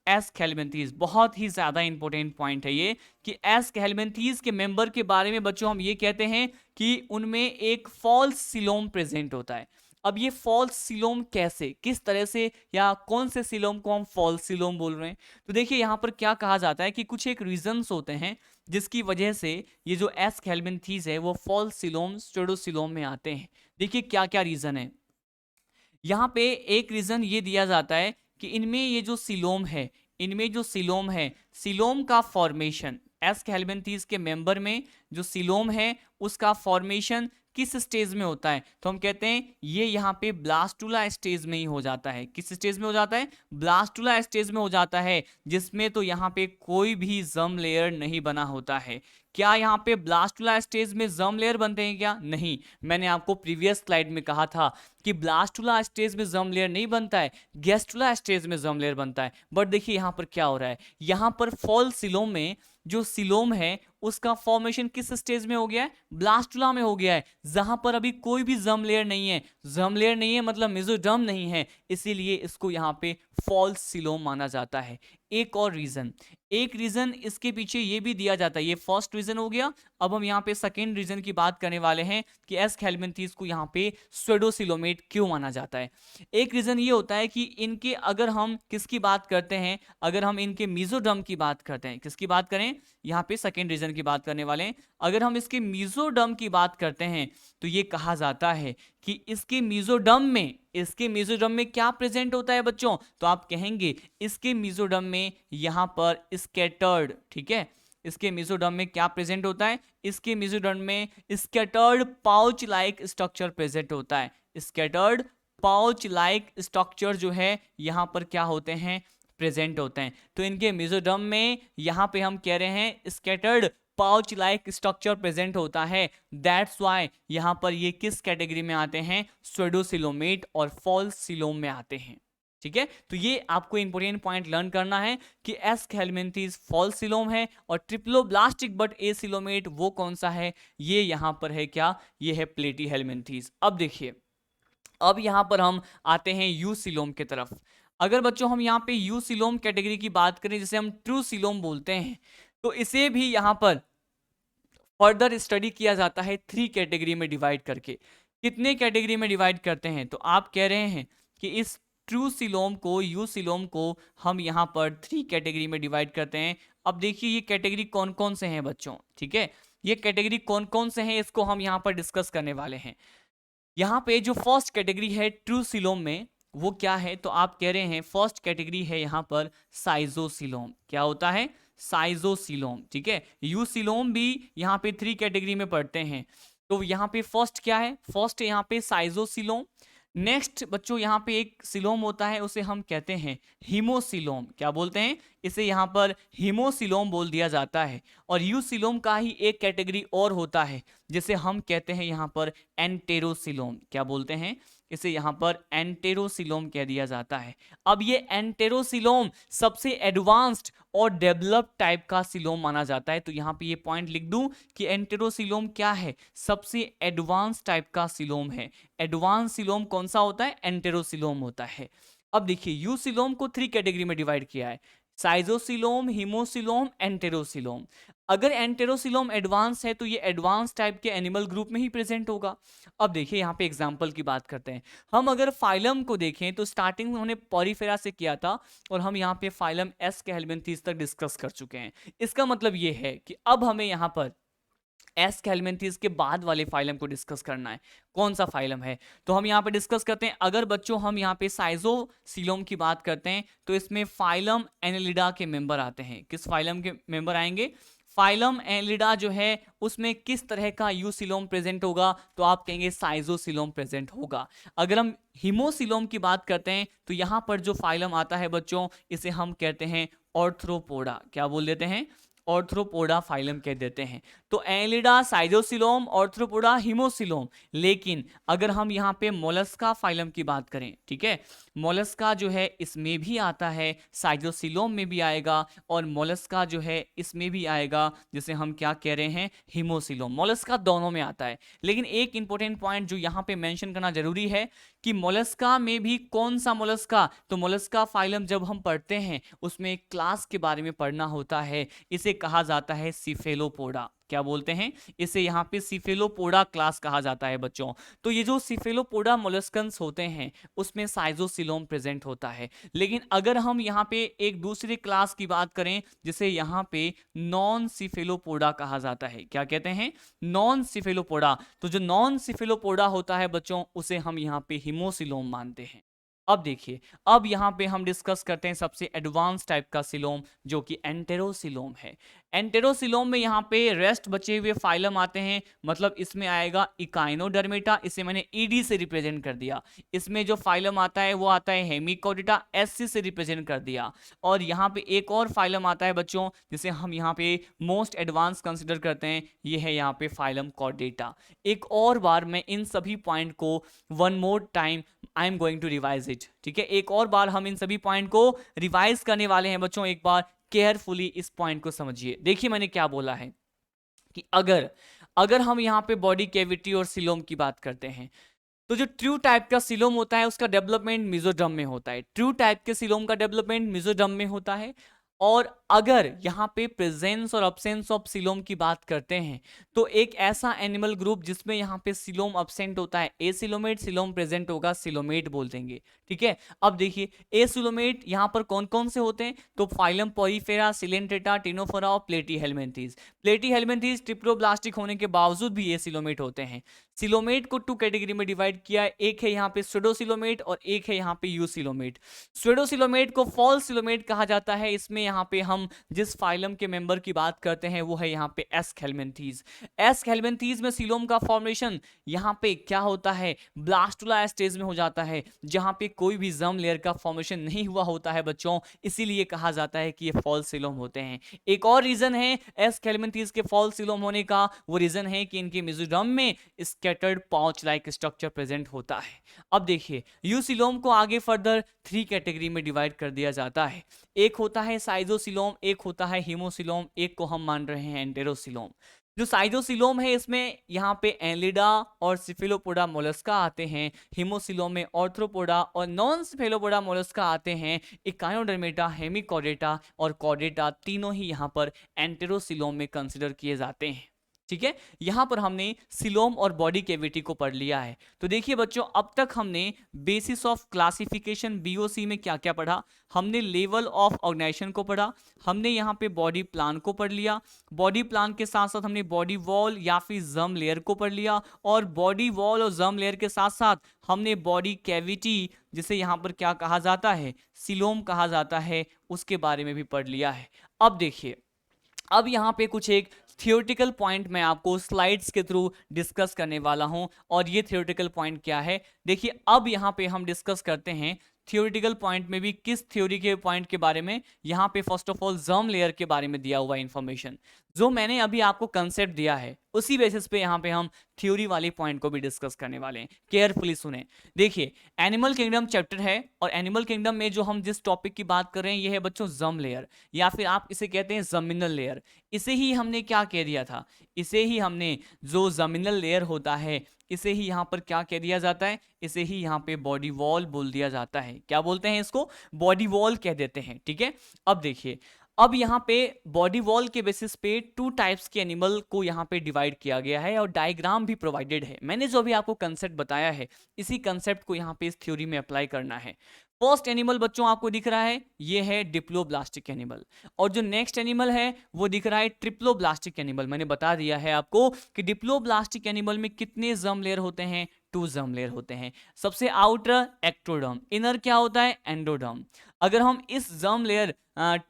एस्केल्मेंथीज। बहुत ही ज्यादा इंपॉर्टेंट पॉइंट है ये कि एस्केल्मेंथीज के मेंबर के बारे में बच्चों हम ये कहते हैं कि उनमें एक फॉल्स सिलोम प्रेजेंट होता है। अब ये फॉल्स सिलोम कैसे, किस तरह से, या कौन से सिलोम को हम फॉल्स सिलोम बोल रहे हैं? तो देखिए यहाँ पर क्या कहा जाता है कि कुछ एक रीजंस होते हैं जिसकी वजह से ये जो एस हेल्मिंथीज है वो फॉल्स सिलोम स्यूडोसिलोम में आते हैं। देखिए क्या क्या रीजन है। यहाँ पे एक रीजन ये दिया जाता है कि इनमें ये जो सिलोम है, इनमें जो सिलोम है, सिलोम का फॉर्मेशन, एस हेल्मिंथीज के मेंबर में जो सिलोम है उसका फॉर्मेशन किस स्टेज में होता है? तो हम कहते हैं ये यहाँ पे ब्लास्टुला स्टेज में ही हो जाता है। किस स्टेज में हो जाता है? ब्लास्टुला स्टेज में हो जाता है, जिसमें तो यहाँ पे कोई भी जर्म लेयर नहीं बना होता है। क्या यहाँ पे ब्लास्टुला स्टेज में जर्म लेयर बनते हैं क्या? नहीं। मैंने आपको प्रीवियस स्लाइड में कहा था कि ब्लास्टुला स्टेज में जर्म लेयर नहीं बनता है, गैस्टुला स्टेज में जर्म लेयर बनता है। बट देखिए यहाँ पर क्या हो रहा है, यहाँ पर फॉल सिलोम में जो सिलोम है उसका फॉर्मेशन किस स्टेज में हो गया है? ब्लास्टुला में हो गया है, जहां पर अभी कोई भी जर्म लेयर नहीं है। जर्म लेयर नहीं है मतलब मेसोडर्म नहीं है, इसीलिए इसको यहाँ पे फॉल्स सिलोम माना जाता है। एक और रीजन, एक रीजन इसके पीछे ये भी दिया जाता है। ये फर्स्ट रीजन हो गया। अब हम यहाँ पे सेकेंड रीजन की बात करने वाले हैं कि एस हेल्मिंथीज को यहाँ पे स्यूडोसिलोमेट क्यों माना जाता है। एक रीजन ये होता है कि इनके, अगर हम किसकी बात करते हैं, अगर हम इनके मेसोडर्म की बात करते हैं, किसकी बात करें, यहाँ पे सेकेंड रीजन की बात करने वाले हैं। अगर हम इसके मेसोडर्म की बात करते हैं तो ये कहा जाता है कि इसके मेसोडर्म में, इसके मेसोडर्म में क्या प्रेजेंट होता है बच्चों? तो आप कहेंगे इसके मेसोडर्म में यहाँ पर स्कैटर्ड, ठीक है, इसके मेसोडर्म में क्या प्रेजेंट होता है? इसके मेसोडर्म में scattered pouch like structure present होता है। स्कैटर्ड पाउच लाइक स्ट्रक्चर जो है यहाँ पर क्या होते हैं? प्रेजेंट होते हैं। तो इनके मेसोडर्म में यहाँ पे हम कह रहे हैं scattered pouch like structure present होता है। दैट्स वाई यहाँ पर ये किस कैटेगरी में आते हैं? स्यूडोसिलोमेट और फॉल्स सिलोम में आते हैं। ठीक है, तो ये आपको इंपोर्टेंट पॉइंट लर्न करना है कि एस हेल्मिंथीज फॉल्स सिलोम है और ट्रिप्लोब्लास्टिक बट एसिलोमेट वो कौन सा है? ये यहाँ पर है क्या? ये है प्लेटी हेल्मिंथीज। अब देखिए, अब यहाँ पर हम आते हैं यू सिलोम की तरफ। अगर बच्चों हम यहाँ पे यू सिलोम कैटेगरी की बात करें, जिसे हम ट्रू सिलोम बोलते हैं, तो इसे भी यहाँ पर फर्दर स्टडी किया जाता है 3 कैटेगरी में डिवाइड करके। कितने कैटेगरी में डिवाइड करते हैं? तो आप कह रहे हैं कि इस ट्रू सिलोम को, यू सिलोम को हम यहाँ पर 3 कैटेगरी में डिवाइड करते हैं। अब देखिए ये कैटेगरी कौन कौन से हैं बच्चों, ठीक है, ये कैटेगरी कौन कौन से हैं इसको हम यहाँ पर डिस्कस करने वाले हैं। यहाँ पे जो फर्स्ट कैटेगरी है ट्रू सिलोम में, वो क्या है? तो आप कह रहे हैं फर्स्ट कैटेगरी है यहाँ पर साइजोसिलोम। क्या होता है? साइजोसिलोम, ठीक है। यू सिलोम भी यहाँ पे 3 कैटेगरी में पढ़ते हैं। तो यहाँ पे फर्स्ट क्या है? फर्स्ट यहाँ पे साइजोसिलोम। नेक्स्ट बच्चों यहाँ पे एक सिलोम होता है, उसे हम कहते हैं हीमोसिलोम। क्या बोलते हैं? इसे यहाँ पर हीमोसिलोम बोल दिया जाता है। और यू सिलोम का ही एक कैटेगरी और होता है जिसे हम कहते हैं यहाँ पर एंटेरोसिलोम। क्या बोलते हैं? इसे यहाँ पर एंटेरोसिलोम कह दिया जाता है। अब ये एंटेरोसिलोम सबसे एडवांस्ड और डेवलप्ड टाइप का सिलोम माना जाता है। तो यहाँ पे ये पॉइंट लिख दूं कि एंटेरोसिलोम क्या है? सबसे एडवांस टाइप का सिलोम है। एडवांस सिलोम कौन सा होता है? एंटेरोसिलोम होता है। अब देखिए यू सिलोम को 3 कैटेगरी में डिवाइड किया है, साइजोसिलोम, हीमोसिलोम, एंटेरोसिलोम। अगर एंटेरोसिलोम एडवांस है तो ये एडवांस टाइप के एनिमल ग्रुप में ही प्रेजेंट होगा। अब देखिए यहाँ पे एग्जांपल की बात करते हैं। हम अगर फाइलम को देखें तो स्टार्टिंग में हमने पॉरीफेरा से किया था और हम यहाँ पे फाइलम एस के हेल्मिंथीज तक डिस्कस कर चुके हैं। इसका मतलब ये है कि अब हमें यहाँ पर एस हेल्मिंथीज के बाद वाले फाइलम को डिस्कस करना है। कौन सा फाइलम है? तो हम यहाँ पे डिस्कस करते हैं। अगर बच्चों हम यहाँ पे साइजोसिलोम की बात करते हैं तो इसमें फाइलम एनेलिडा के मेंबर आते हैं। किस फाइलम के मेंबर आएंगे? फाइलम एनेलिडा जो है उसमें किस तरह का यू सिलोम प्रेजेंट होगा? तो आप कहेंगे साइजोसिलोम प्रेजेंट होगा। अगर हम हीमोसिलोम की बात करते हैं तो यहाँ पर जो फाइलम आता है बच्चों, इसे हम कहते हैं ऑर्थ्रोपोडा। क्या बोल देते हैं? ऑर्थ्रोपोडा फाइलम कह देते हैं। तो एनेलिडा, साइजोसिलोम, ऑर्थ्रोपोडा, हीमोसिलोम। लेकिन अगर हम यहाँ पे मोलस्का फाइलम की बात करें, ठीक है, मोलस्का जो है इसमें भी आता है, साइजोसिलोम में भी आएगा और मोलस्का जो है इसमें भी आएगा, जिसे हम क्या कह रहे हैं? हीमोसिलोम। मोलस्का दोनों में आता है। लेकिन एक इंपॉर्टेंट पॉइंट जो यहाँ पे मेंशन करना जरूरी है कि मोलस्का में भी कौन सा मोलस्का? तो मोलस्का फाइलम जब हम पढ़ते हैं उसमें एक क्लास के बारे में पढ़ना होता है, इसे कहा जाता है सिफेलोपोडा। क्या बोलते हैं, इसे यहाँ पे सिफेलोपोडा क्लास कहा जाता है बच्चों। तो ये जो सिफेलोपोडा मोलस्कन्स होते हैं उसमें साइजोसिलोम प्रेजेंट होता है। लेकिन अगर हम यहाँ पे एक दूसरे क्लास की बात करें जिसे यहाँ पे नॉन सिफेलोपोडा कहा जाता है, क्या कहते हैं, नॉन सिफेलोपोडा। तो जो नॉन सिफेलोपोडा होता है बच्चों उसे हम यहाँ पे हिमोसिलोम मानते हैं। अब देखिए, अब यहाँ पे हम डिस्कस करते हैं सबसे एडवांस टाइप का सिलोम जो कि एंटेरोसिलोम है। एंटेरोसिलोम में यहाँ पे रेस्ट बचे हुए फाइलम आते हैं, मतलब इसमें आएगा इकाइनोडर्मेटा, इसे मैंने ईडी से रिप्रेजेंट कर दिया। इसमें जो फाइलम आता है वो आता है हेमिकोडिटा, एससी से रिप्रेजेंट कर दिया। और यहाँ पे एक और फाइलम आता है बच्चों जिसे हम यहाँ पे मोस्ट एडवांस कंसिडर करते हैं, ये है यहाँ पे फाइलम कॉर्डेटा। एक और बार मैं इन सभी पॉइंट को one more time I am going to revise it, ठीक है, एक और बार हम इन सभी पॉइंट को रिवाइज करने वाले हैं बच्चों। एक बार केयरफुली इस पॉइंट को समझिए। देखिए मैंने क्या बोला है कि अगर अगर हम यहाँ पे बॉडी कैविटी और सिलोम की बात करते हैं तो जो ट्रू टाइप का सिलोम होता है उसका डेवलपमेंट मेसोडर्म में होता है। ट्रू टाइप के सिलोम का डेवलपमेंट मेसोडर्म में होता है। और अगर यहाँ पे प्रेजेंस और अब्सेंस ऑफ सिलोम की बात करते हैं तो एक ऐसा एनिमल ग्रुप जिसमें यहाँ पे सिलोम अब्सेंट होता है एसिलोमेट, सिलोम प्रेजेंट होगा सिलोमेट बोल देंगे, ठीक है। अब देखिए एसिलोमेट यहाँ पर कौन कौन से होते हैं, तो फाइलम पॉरीफेरा, सिलेंट्रेटा, टिनोफोरा और प्लेटीहेल्मिन्थीज। प्लेटीहेल्मिन्थीज ट्रिप्लोब्लास्टिक होने के बावजूद भी एसिलोमेट होते हैं। सिलोमेट को टू कैटेगरी में डिवाइड किया है, एक है यहाँ पे स्यूडोसिलोमेट और एक है यहाँ पे यूसिलोमेट। स्यूडोसिलोमेट को फॉल्स सिलोमेट कहा जाता है। इसमें यहाँ पे हम जिस फाइलम के मेंबर की बात करते हैं वो है यहाँ पे एस्केल्मेंथीज। एस्केल्मेंथीज में सिलोम का फॉर्मेशन यहाँ पे क्या होता है, ब्लास्टुला स्टेज में हो जाता है जहाँ पे कोई भी जर्म लेयर का फॉर्मेशन नहीं हुआ होता है बच्चों, इसीलिए कहा जाता है कि ये फॉल्स सिलोम होते हैं। एक और रीजन है एस्केल्मेंथीज के फॉल्स सिलोम होने का, वो रीजन है कि इनके मेसोडर्म में scattered pouch like structure present होता है। अब देखिए यूसिलोम को आगे फर्दर 3 कैटेगरी में डिवाइड कर दिया जाता है। एक होता है साइजोसिलोम, एक होता है हीमोसिलोम, एक को हम मान रहे हैं एंटेरोसिलोम। जो साइजोसिलोम है इसमें यहाँ पे एनलिडा और सिफेलोपोडा मोलस्का आते हैं। हीमोसिलोम में ऑर्थ्रोपोडा और नॉन सिफेलोपोडा मोलस्का आते हैं। इकाइनोडर्मेटा, हेमिकॉर्डेटा और कॉर्डेटा तीनों ही यहाँ पर एंटेरोसिलोम में कंसिडर किए जाते हैं, ठीक है। यहां पर हमने सिलोम और बॉडी कैविटी को पढ़ लिया है। तो देखिए बच्चों अब तक हमने बेसिस ऑफ क्लासिफिकेशन बीओसी में क्या क्या पढ़ा, हमने लेवल ऑफ ऑर्गेनाइजेशन को पढ़ा, हमने यहाँ पे बॉडी प्लान को पढ़ लिया, बॉडी प्लान के साथ साथ हमने बॉडी वॉल या फिर जर्म लेयर को पढ़ लिया, और बॉडी वॉल और जर्म लेयर के साथ साथ हमने बॉडी कैविटी जिसे यहाँ पर क्या कहा जाता है, सिलोम कहा जाता है, उसके बारे में भी पढ़ लिया है। अब देखिए अब यहाँ पे कुछ एक थियोरेटिकल पॉइंट मैं आपको स्लाइड्स के थ्रू डिस्कस करने वाला हूं, और ये थियोरेटिकल पॉइंट क्या है, देखिए अब यहाँ पे हम डिस्कस करते हैं थियोरेटिकल पॉइंट में भी किस थ्योरी के पॉइंट के बारे में। यहाँ पे first of all germ layer के बारे में दिया हुआ इंफॉर्मेशन जो मैंने अभी आपको कंसेप्ट दिया है उसी बेसिस पे यहाँ पे हम थ्योरी वाले पॉइंट को भी डिस्कस करने वाले हैं। केयरफुली सुने। देखिए एनिमल किंगडम चैप्टर है और एनिमल किंगडम में जो हम जिस टॉपिक की बात कर रहे हैं ये है बच्चों जर्म लेयर, या फिर आप इसे कहते हैं जमिनल लेयर। इसे ही हमने क्या कह दिया था, इसे ही हमने जो जमिनल लेयर होता है इसे ही यहाँ पर क्या कह दिया जाता है, इसे ही यहाँ पे बॉडी वॉल बोल दिया जाता है। क्या बोलते हैं इसको, बॉडी वॉल कह देते हैं, ठीक है। अब देखिए अब यहाँ पे बॉडी वॉल के बेसिस पे 2 टाइप्स के एनिमल को यहाँ पे डिवाइड किया गया है और डायग्राम भी प्रोवाइडेड है। मैंने जो भी आपको कंसेप्ट बताया है इसी कंसेप्ट को यहाँ पे इस थ्योरी में अप्लाई करना है। फर्स्ट एनिमल बच्चों आपको दिख रहा है ये है डिप्लोब्लास्टिक एनिमल, और जो नेक्स्ट एनिमल है वो दिख रहा है ट्रिप्लोब्लास्टिक एनिमल। मैंने बता दिया है आपको कि डिप्लोब्लास्टिक एनिमल में कितने जर्म लेयर होते हैं, 2 जर्म लेयर होते हैं। सबसे आउटर एक्टोडर्म, इनर क्या होता है एंडोडर्म। अगर हम इस जर्म लेयर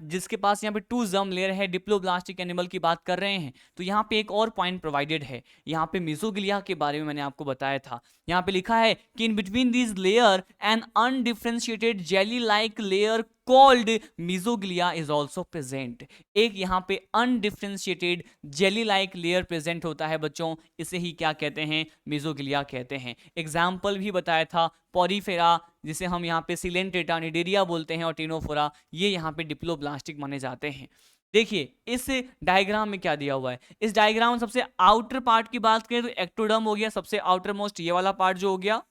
जिसके पास यहाँ पे 2 जर्म लेयर है डिप्लोब्लास्टिक एनिमल की बात कर रहे हैं तो यहाँ पे एक और पॉइंट प्रोवाइडेड है। यहाँ पे मीजोग्लिया के बारे में मैंने आपको बताया था। यहाँ पे लिखा है कि in between these layer an undifferentiated jelly like layer called mesoglea is also present. एक यहाँ पे undifferentiated jelly like layer present होता है बच्चों, इसे ही क्या कहते हैं, मीजोग्लिया कहते हैं। एग्जाम्पल भी बताया था पॉरीफेरा जिसे हम यहाँ पे सिलेंट्रेटा निडेरिया बोलते हैं और टिनोफोरा, ये यहाँ पे डिप्लोब्लास्टिक माने जाते हैं। देखिए इस डायग्राम में क्या दिया हुआ है, इस डायग्राम में सबसे आउटर पार्ट की बात करें तो एक्टोडर्म हो गया सबसे आउटर मोस्ट, ये वाला पार्ट जो हो गया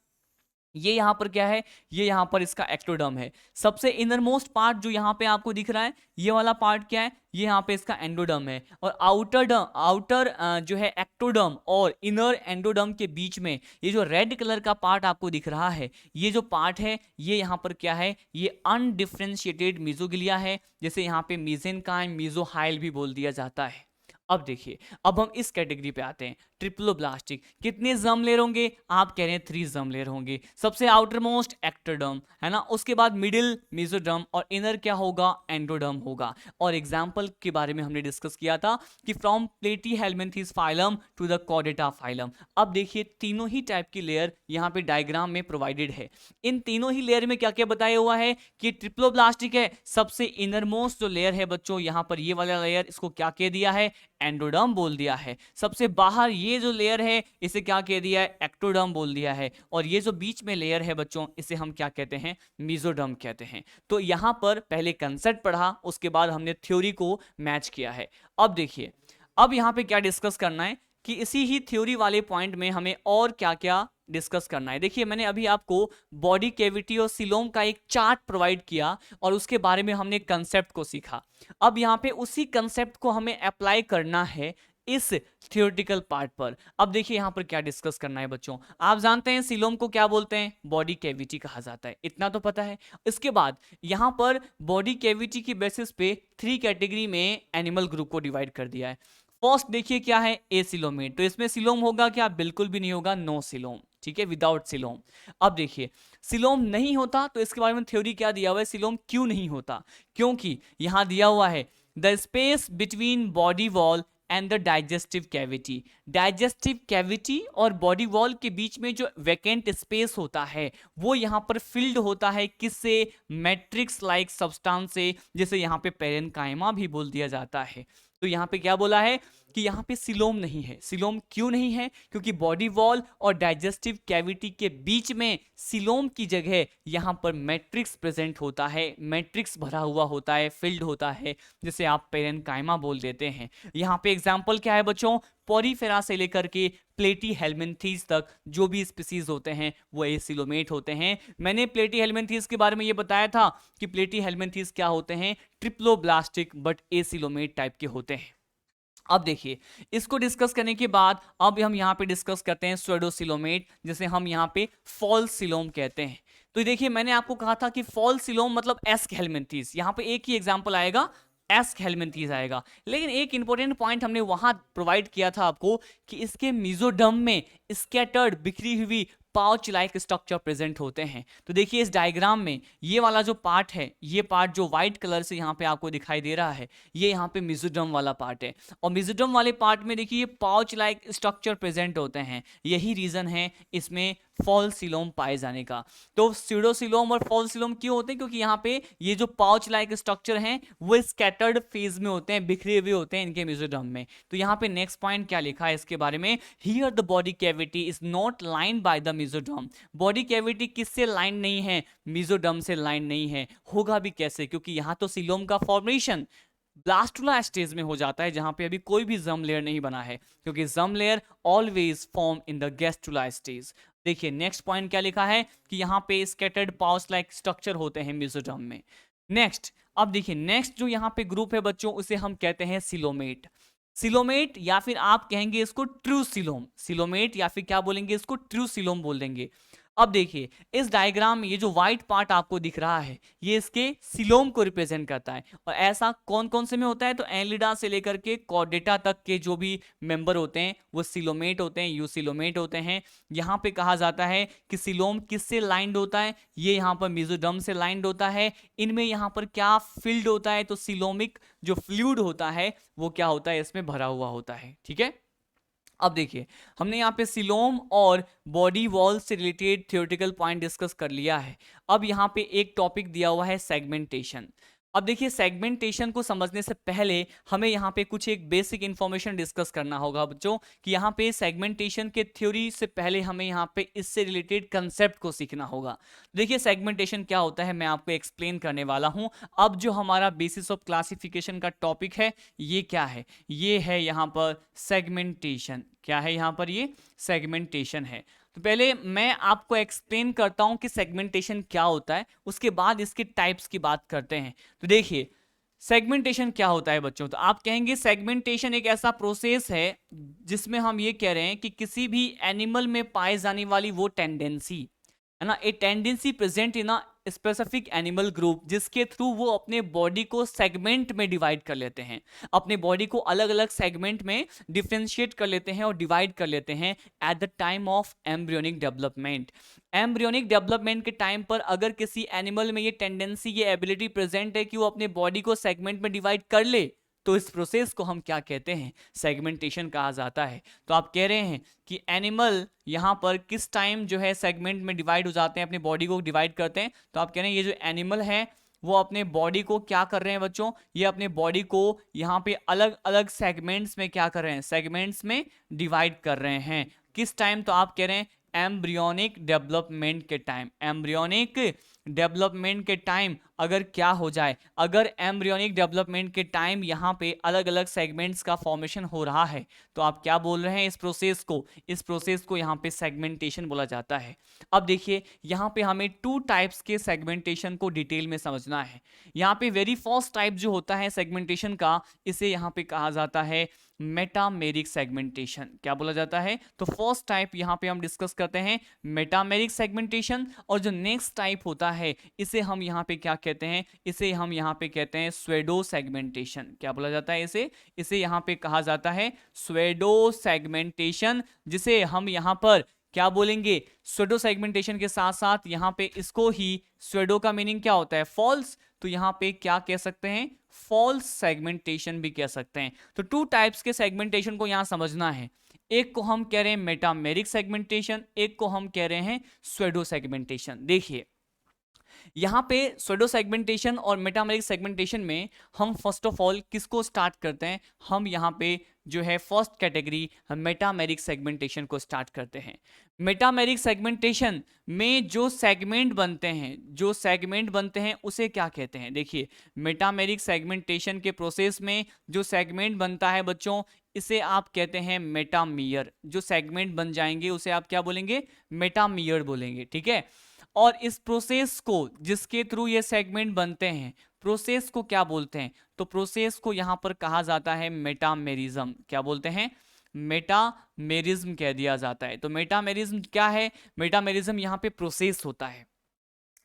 ये यहाँ पर क्या है, ये यहाँ पर इसका एक्टोडर्म है। सबसे इनर मोस्ट पार्ट जो यहाँ पे आपको दिख रहा है, ये वाला पार्ट क्या है, ये यहाँ पे इसका एंडोडर्म है। और आउटर जो है एक्टोडर्म और इनर एंडोडर्म के बीच में ये जो रेड कलर का पार्ट आपको दिख रहा है, ये जो पार्ट है ये यहाँ पर क्या है, ये अनडिफ्रेंशिएटेड मीजोग्लिया है, जैसे यहाँ पे मीजेनकाइम मीजोहाइल भी बोल दिया जाता है। अब देखिए, अब हम इस कैटेगरी पे आते हैं, ट्रिप्लोब्लास्टिक। कितने जर्म लेयर होंगे, आप कह रहे हैं 3 जर्म लेयर होंगे। सबसे आउटर मोस्ट एक्टोडर्म है ना, उसके बाद मिडिल मेसोडर्म और इनर क्या होगा, एंडोडर्म होगा। और एग्जाम्पल के बारे में हमने डिस्कस किया था कि from platyhelminthes phylum to the chordata phylum. अब देखिए तीनों ही टाइप की लेयर यहाँ पे डायग्राम में प्रोवाइडेड है। इन तीनों ही लेयर में क्या क्या बताया हुआ है कि ट्रिप्लोब्लास्टिक है। सबसे इनर मोस्ट जो लेयर है बच्चों, यहाँ पर ये वाला लेयर, इसको क्या कह दिया है, एंडोडर्म बोल दिया है। सबसे बाहर ये जो लेयर है इसे क्या कह दिया है, एक्टोडर्म बोल दिया है। और ये जो बीच में लेयर है बच्चों, इसे हम क्या कहते हैं, मीजोडर्म कहते हैं। तो यहां पर पहले कंसेप्ट पढ़ा, उसके बाद हमने थ्योरी को मैच किया है। अब देखिए, अब यहां पे क्या डिस्कस करना है कि इसी ही थ्योरी वाले पॉइंट में हमें और क्या क्या डिस्कस करना है। देखिए, मैंने अभी आपको बॉडी कैविटी और सिलोम का एक चार्ट प्रोवाइड किया और उसके बारे में हमने कंसेप्ट को सीखा। अब यहाँ पे उसी कंसेप्ट को हमें अप्लाई करना है इस थियोरेटिकल पार्ट पर। अब देखिए यहाँ पर क्या डिस्कस करना है बच्चों। आप जानते हैं सिलोम को क्या बोलते हैं, बॉडी कैविटी कहा जाता है, इतना तो पता है। इसके बाद यहाँ पर बॉडी कैविटी की बेसिस पे 3 कैटेगरी में एनिमल ग्रुप को डिवाइड कर दिया है। फर्स्ट देखिए क्या है, एसिलोमेट। तो इसमें सिलोम होगा क्या, बिल्कुल भी नहीं होगा, नो सिलोम, ठीक है, विदाउट सिलोम। अब देखिए, सिलोम नहीं होता तो इसके बारे में थ्योरी क्या दिया हुआ है, सिलोम क्यों नहीं होता, क्योंकि यहां दिया हुआ है the space between body wall and the digestive cavity. Digestive cavity और बॉडी वॉल के बीच में जो वैकेंट स्पेस होता है वो यहाँ पर फिल्ड होता है किससे, मैट्रिक्स लाइक सब्सटेंस से, जिसे यहाँ पे पेरेन्काइमा भी बोल दिया जाता है। तो यहाँ पे क्या बोला है कि यहाँ पे सिलोम नहीं है। सिलोम क्यों नहीं है, क्योंकि बॉडी वॉल और डाइजेस्टिव कैविटी के बीच में सिलोम की जगह यहाँ पर मैट्रिक्स प्रेजेंट होता है, मैट्रिक्स भरा हुआ होता है, फिल्ड होता है, जिसे आप पेरेन्काइमा बोल देते हैं। यहाँ पे एग्जाम्पल क्या है बच्चों, पोरीफेरा से लेकर के प्लेटीहेल्मिन्थेस तक जो भी स्पीसीज होते हैं वो एसिलोमेट होते हैं। मैंने प्लेटीहेल्मिन्थेस के बारे में ये बताया था कि प्लेटीहेल्मिन्थेस क्या होते हैं, ट्रिप्लोब्लास्टिक बट एसिलोमेट टाइप के होते हैं। अब देखिए, इसको डिस्कस करने के बाद अब हम यहाँ पे डिस्कस करते हैं स्यूडोसिलोमेट, जिसे हम यहाँ पे फॉल्स सिलोम कहते हैं। तो देखिए, मैंने आपको कहा था कि फॉल्स सिलोम मतलब एस्क हेल्मिन्थेस, यहाँ पे एक ही एग्जांपल आएगा, एस्क हेल्मिन्थेस आएगा। लेकिन एक इंपॉर्टेंट पॉइंट हमने वहां प्रोवाइड किया था आपको कि इसके मीजोडर्म में स्कैटर्ड बिखरी हुई पाउच लाइक स्ट्रक्चर प्रेजेंट होते हैं। तो देखिए इस डायग्राम में ये वाला जो पार्ट है, ये पार्ट जो व्हाइट कलर से यहाँ पे आपको दिखाई दे रहा है, ये यहाँ पे मेसोडर्म वाला पार्ट है। और मेसोडर्म वाले पार्ट में देखिए पाउच लाइक स्ट्रक्चर प्रेजेंट होते हैं। यही रीजन है इसमें फॉल्स सिलोम पाए जाने का। तो स्यूडोसिलोम और फॉल्स सिलोम क्यों होते हैं, क्योंकि यहाँ पे ये जो पाउच लाइक स्ट्रक्चर हैं वो स्कैटर्ड फेज में होते हैं, बिखरे हुए होते हैं इनके मेसोडर्म में। तो यहाँ पे नेक्स्ट पॉइंट क्या लिखा है इसके बारे में, here the body cavity is not lined by the mesoderm. Body cavity किससे लाइन नहीं है, मेसोडर्म से लाइन नहीं है। होगा भी कैसे, क्योंकि यहाँ तो सिलोम का फॉर्मेशन ब्लास्टुला स्टेज में हो जाता है, जहां पे अभी कोई भी जर्म लेयर नहीं बना है, क्योंकि germ layer always form in the gastrula stage. देखिए नेक्स्ट पॉइंट क्या लिखा है कि यहाँ पे स्कैटर्ड पाउच लाइक स्ट्रक्चर होते हैं मेसोडर्म में। नेक्स्ट, अब देखिए नेक्स्ट जो यहाँ पे ग्रुप है बच्चों, उसे हम कहते हैं सिलोमेट। सिलोमेट या फिर आप कहेंगे इसको ट्रू सिलोम, सिलोमेट या फिर क्या बोलेंगे इसको, ट्रू सिलोम बोल देंगे। अब देखिए इस डायग्राम में ये जो व्हाइट पार्ट आपको दिख रहा है ये इसके सिलोम को रिप्रेजेंट करता है। और ऐसा कौन कौन से में होता है, तो एनलिडा से लेकर के कॉर्डेटा तक के जो भी मेंबर होते हैं वो सिलोमेट होते हैं, यूसिलोमेट होते हैं। यहाँ पे कहा जाता है कि सिलोम किससे लाइंड होता है, ये यहाँ पर मेसोडर्म से लाइंड होता है। इनमें यहाँ पर क्या फील्ड होता है, तो सिलोमिक जो फ्लूइड होता है वो क्या होता है, इसमें भरा हुआ होता है। ठीक है, अब देखिए हमने यहाँ पे सिलोम और बॉडी वॉल से रिलेटेड थ्योरेटिकल पॉइंट डिस्कस कर लिया है। अब यहाँ पे एक टॉपिक दिया हुआ है सेगमेंटेशन। अब देखिए सेगमेंटेशन को समझने से पहले हमें यहाँ पे कुछ एक बेसिक इंफॉर्मेशन डिस्कस करना होगा बच्चों, कि यहाँ पे सेगमेंटेशन के थ्योरी से पहले हमें यहाँ पे इससे रिलेटेड कंसेप्ट को सीखना होगा। देखिए सेगमेंटेशन क्या होता है मैं आपको एक्सप्लेन करने वाला हूँ। अब जो हमारा बेसिस ऑफ क्लासिफिकेशन का टॉपिक है ये क्या है, ये है यहाँ पर सेगमेंटेशन। क्या है यहाँ पर, ये सेगमेंटेशन है। तो पहले मैं आपको एक्सप्लेन करता हूं कि सेगमेंटेशन क्या होता है, उसके बाद इसके टाइप्स की बात करते हैं। तो देखिए सेगमेंटेशन क्या होता है बच्चों, तो आप कहेंगे सेगमेंटेशन एक ऐसा प्रोसेस है जिसमें हम ये कह रहे हैं कि किसी भी एनिमल में पाए जाने वाली वो टेंडेंसी है ना, a tendency present in a specific animal group, जिसके थ्रू वो अपने बॉडी को सेगमेंट में डिवाइड कर लेते हैं, अपने बॉडी को अलग अलग सेगमेंट में डिफ्रेंशिएट कर लेते हैं और डिवाइड कर लेते हैं at the time of embryonic development. Embryonic development के टाइम पर अगर किसी एनिमल में ये टेंडेंसी, ये एबिलिटी प्रेजेंट है कि वो अपने बॉडी को सेगमेंट में डिवाइड कर ले, तो इस प्रोसेस को हम क्या कहते हैं, सेगमेंटेशन कहा जाता है। तो आप कह रहे हैं कि एनिमल यहाँ पर किस टाइम जो है सेगमेंट में डिवाइड हो जाते हैं, अपने बॉडी को डिवाइड करते हैं। तो आप कह रहे हैं ये जो एनिमल है वो अपने बॉडी को क्या कर रहे हैं बच्चों, ये अपने बॉडी को यहाँ पे अलग अलग सेगमेंट्स में क्या कर रहे हैं, सेगमेंट्स में डिवाइड कर रहे हैं। किस टाइम, तो आप कह रहे हैं एम्ब्रियोनिक डेवलपमेंट के टाइम। एम्ब्रियोनिक डेवलपमेंट के टाइम अगर क्या हो जाए, अगर एम्ब्रियोनिक डेवलपमेंट के टाइम यहाँ पे अलग अलग सेगमेंट्स का फॉर्मेशन हो रहा है, तो आप क्या बोल रहे हैं, इस प्रोसेस को यहाँ पे सेगमेंटेशन बोला जाता है। अब देखिए यहाँ पे हमें 2 टाइप्स के सेगमेंटेशन को डिटेल में समझना है। यहाँ पे वेरी फर्स्ट टाइप जो होता है सेगमेंटेशन का, इसे यहाँ पे कहा जाता है मेटामेरिक सेगमेंटेशन। क्या बोला जाता है, तो फर्स्ट टाइप यहाँ पे हम डिस्कस करते हैं मेटामेरिक सेगमेंटेशन, और जो नेक्स्ट टाइप होता है इसे हम यहाँ पे क्या कहते हैं, इसे हम यहाँ पे कहते हैं स्वेडो सेगमेंटेशन। क्या बोला जाता है इसे यहाँ पे कहा जाता है स्वेडो सेगमेंटेशन, जिसे हम यहाँ पर क्या बोलेंगे, स्वेडो सेगमेंटेशन के साथ साथ यहाँ पे इसको ही, स्वेडो का मीनिंग क्या होता है, फॉल्स, तो यहाँ पे क्या कह सकते हैं, फॉल्स सेगमेंटेशन भी कह सकते हैं। तो 2 टाइप्स के सेगमेंटेशन को यहाँ समझना है, एक को हम कह रहे हैं मेटामेरिक सेगमेंटेशन, एक को हम कह रहे हैं स्वेडो सेगमेंटेशन। देखिए यहाँ पे स्वेडो सेगमेंटेशन और मेटामेरिक सेगमेंटेशन में हम फर्स्ट ऑफ ऑल किसको स्टार्ट करते हैं, हम यहाँ पे जो है फर्स्ट कैटेगरी मेटामेरिक सेगमेंटेशन को स्टार्ट करते हैं। मेटामेरिक सेगमेंटेशन में जो सेगमेंट बनते हैं उसे क्या कहते हैं, देखिए मेटामेरिक सेगमेंटेशन के प्रोसेस में जो सेगमेंट बनता है बच्चों, इसे आप कहते हैं मेटामियर। जो सेगमेंट बन जाएंगे उसे आप क्या बोलेंगे, मेटामियर बोलेंगे, ठीक है। और इस प्रोसेस को, जिसके थ्रू ये सेगमेंट बनते हैं, प्रोसेस को क्या बोलते हैं, तो प्रोसेस को यहां पर कहा जाता है मेटामेरिज्म। क्या बोलते हैं, मेटामेरिज्म कह दिया जाता है। तो मेटामेरिज्म क्या है, मेटामेरिज्म यहां पे प्रोसेस होता है।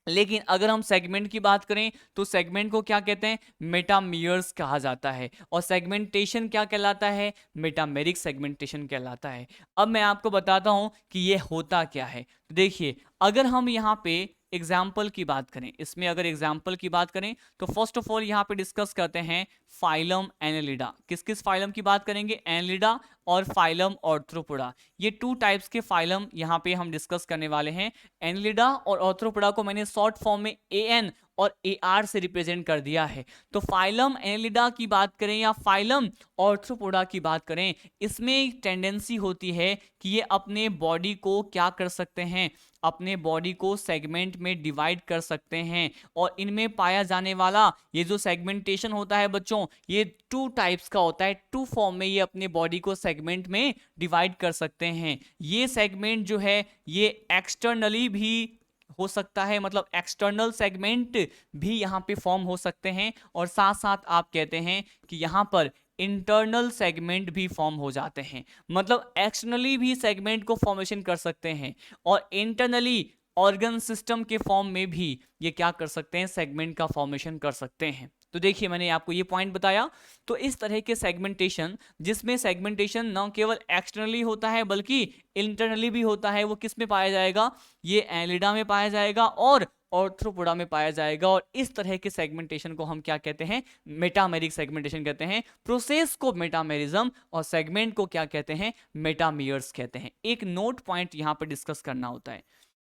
लेकिन अगर हम सेगमेंट की बात करें तो सेगमेंट को क्या कहते हैं, मेटामियर्स कहा जाता है। और सेगमेंटेशन क्या कहलाता है, मेटामेरिक सेगमेंटेशन कहलाता है। अब मैं आपको बताता हूं कि ये होता क्या है। देखिए अगर हम यहाँ पे एग्जाम्पल की बात करें, इसमें अगर एग्जाम्पल की बात करें तो फर्स्ट ऑफ ऑल यहाँ पे डिस्कस करते हैं फाइलम एनेलिडा। किस किस फाइलम की बात करेंगे, एनेलिडा और फाइलम ऑर्थ्रोपोडा। ये 2 टाइप्स के फाइलम यहाँ पे हम डिस्कस करने वाले हैं। एनेलिडा और ऑर्थ्रोपोडा को मैंने शॉर्ट फॉर्म में एएन और एआर से रिप्रेजेंट कर दिया है। तो फाइलम एनेलिडा की बात करें या फाइलम ऑर्थ्रोपोडा की बात करें, इसमें एक टेंडेंसी होती है कि ये अपने बॉडी को क्या कर सकते हैं, अपने बॉडी को सेगमेंट में डिवाइड कर सकते हैं। और इनमें पाया जाने वाला ये जो सेगमेंटेशन होता है बच्चों, ये 2 टाइप्स का होता है। 2 फॉर्म में ये अपने बॉडी को सेगमेंट में डिवाइड कर सकते हैं। ये सेगमेंट जो है ये एक्सटर्नली भी हो सकता है, मतलब एक्सटर्नल सेगमेंट भी यहाँ पे फॉर्म हो सकते हैं, और साथ साथ आप कहते हैं कि यहाँ पर इंटरनल सेगमेंट भी फॉर्म हो जाते हैं। मतलब एक्सटर्नली भी सेगमेंट को फॉर्मेशन कर सकते हैं, और इंटरनली ऑर्गन सिस्टम के फॉर्म में भी ये क्या कर सकते हैं, सेगमेंट का फॉर्मेशन कर सकते हैं। तो देखिए मैंने आपको ये पॉइंट बताया। तो इस तरह के सेगमेंटेशन, जिसमें सेगमेंटेशन न केवल एक्सटर्नली होता है बल्कि इंटरनली भी होता है, वो किस में पाया जाएगा, ये एनेलिडा में पाया जाएगा और ऑर्थ्रोपोडा में पाया जाएगा। और इस तरह के सेगमेंटेशन को हम क्या कहते हैं, मेटामेरिक सेगमेंटेशन कहते हैं। प्रोसेस को मेटामेरिज्म और सेगमेंट को क्या कहते हैं, मेटामियर्स कहते हैं। एक नोट पॉइंट यहाँ पर डिस्कस करना होता है,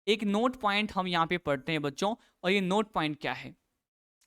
एक नोट पॉइंट हम यहाँ पे पढ़ते हैं बच्चों, और ये नोट पॉइंट क्या है,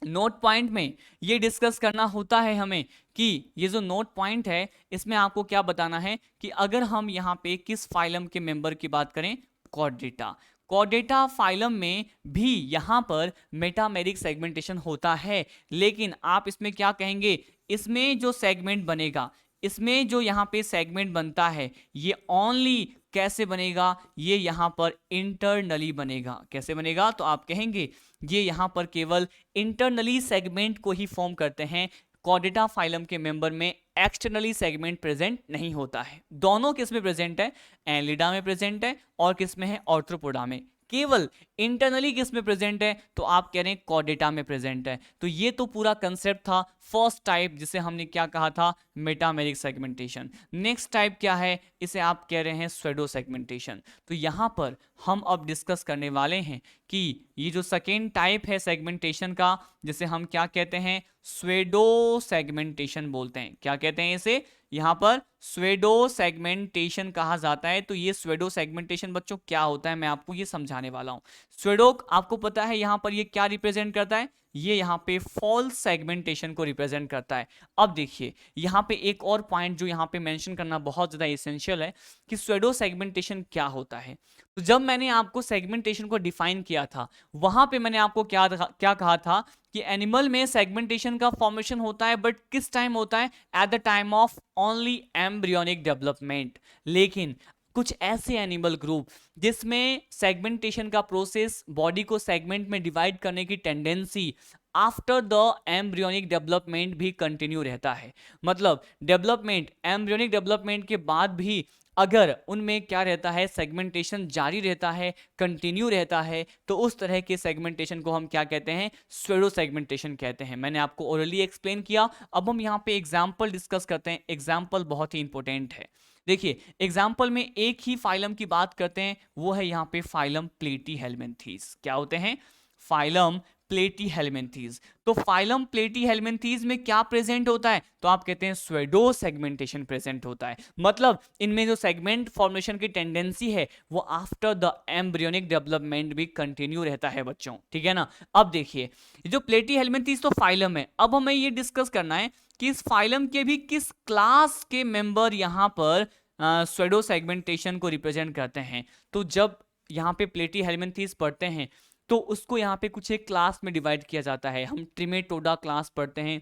नोट पॉइंट में ये डिस्कस करना होता है हमें कि ये जो नोट पॉइंट है इसमें आपको क्या बताना है कि अगर हम यहाँ पे किस फाइलम के मेंबर की बात करें, कॉर्डेटा, कॉर्डेटा फाइलम में भी यहाँ पर मेटामेरिक सेगमेंटेशन होता है। लेकिन आप इसमें क्या कहेंगे, इसमें जो सेगमेंट बनेगा, इसमें जो यहाँ पे सेगमेंट बनता है ये ओनली कैसे बनेगा, ये यहाँ पर इंटरनली बनेगा। कैसे बनेगा, तो आप कहेंगे ये यहाँ पर केवल इंटरनली सेगमेंट को ही फॉर्म करते हैं। कॉर्डेटा फाइलम के मेंबर में एक्सटर्नली सेगमेंट प्रेजेंट नहीं होता है। दोनों किस में प्रेजेंट है, एनलिडा में प्रेजेंट है और किस में है, ऑर्थ्रोपोडा में। केवल इंटरनली किस में प्रेजेंट है, तो आप कह रहे हैं कॉर्डेटा में प्रेजेंट है। तो ये तो पूरा कंसेप्ट था फर्स्ट टाइप, जिसे हमने क्या कहा था, मेटामेरिक सेगमेंटेशन। नेक्स्ट टाइप क्या है, इसे आप कह रहे हैं स्वेडो सेगमेंटेशन। तो यहां पर हम अब डिस्कस करने वाले हैं कि ये जो सेकेंड टाइप है सेगमेंटेशन का, जिसे हम क्या कहते हैं, स्वेडो सेगमेंटेशन बोलते हैं। क्या कहते हैं इसे, यहां पर स्वेडो सेगमेंटेशन कहा जाता है। तो ये स्वेडो सेगमेंटेशन बच्चों क्या होता है, मैं आपको ये समझाने वाला हूं। स्वेडो आपको पता है यहां पर ये क्या रिप्रेजेंट करता है, ये यहां पे फॉल्स सेगमेंटेशन को रिप्रेजेंट करता है। अब देखिए यहां पे एक और पॉइंट जो यहां पे मेंशन करना बहुत ज्यादा एसेंशियल है कि स्वेडो सेगमेंटेशन क्या होता है। तो जब मैंने आपको सेगमेंटेशन को डिफाइन किया था, वहां पे मैंने आपको क्या कहा था कि एनिमल में सेगमेंटेशन का फॉर्मेशन होता है, बट किस टाइम होता है, at the time of only embryonic development. लेकिन कुछ ऐसे एनिमल ग्रुप जिसमें सेगमेंटेशन का प्रोसेस, बॉडी को सेगमेंट में डिवाइड करने की tendency after the embryonic development भी कंटिन्यू रहता है। मतलब डेवलपमेंट, एम्ब्रियोनिक डेवलपमेंट के बाद भी अगर उनमें क्या रहता है, सेगमेंटेशन जारी रहता है, कंटिन्यू रहता है, तो उस तरह के सेगमेंटेशन को हम क्या कहते हैं, स्वेडो सेगमेंटेशन कहते हैं। मैंने आपको ओरली एक्सप्लेन किया। अब हम यहाँ पे एग्जाम्पल डिस्कस करते हैं। एग्जाम्पल बहुत ही इंपॉर्टेंट है। देखिए एग्जाम्पल में एक ही फाइलम की बात करते हैं, वो है यहाँ पे फाइलम प्लेटीहेल्मिन्थीज। क्या होते हैं, फाइलम प्लेटीहेल्मिन्थीज। तो फाइलम प्लेटीहेल्मिन्थीज में क्या प्रेजेंट होता है, तो आप कहते हैं स्वेडो सेगमेंटेशन प्रेजेंट होता है। मतलब इनमें जो सेगमेंट फॉर्मेशन की टेंडेंसी है वो आफ्टर द एम्ब्रियोनिक डेवलपमेंट भी कंटिन्यू रहता है बच्चों, ठीक है ना। अब देखिए जो प्लेटीहेल्मिन्थीज तो फाइलम है, अब हमें ये डिस्कस करना है कि इस फाइलम के भी किस क्लास के मेंबर यहां पर स्वेडो सेगमेंटेशन को रिप्रेजेंट करते हैं। तो जब यहाँ पे प्लेटीहेल्मिन्थीज पढ़ते हैं तो उसको यहाँ पे कुछ एक क्लास में डिवाइड किया जाता है। हम ट्रिमेटोडा क्लास पढ़ते हैं,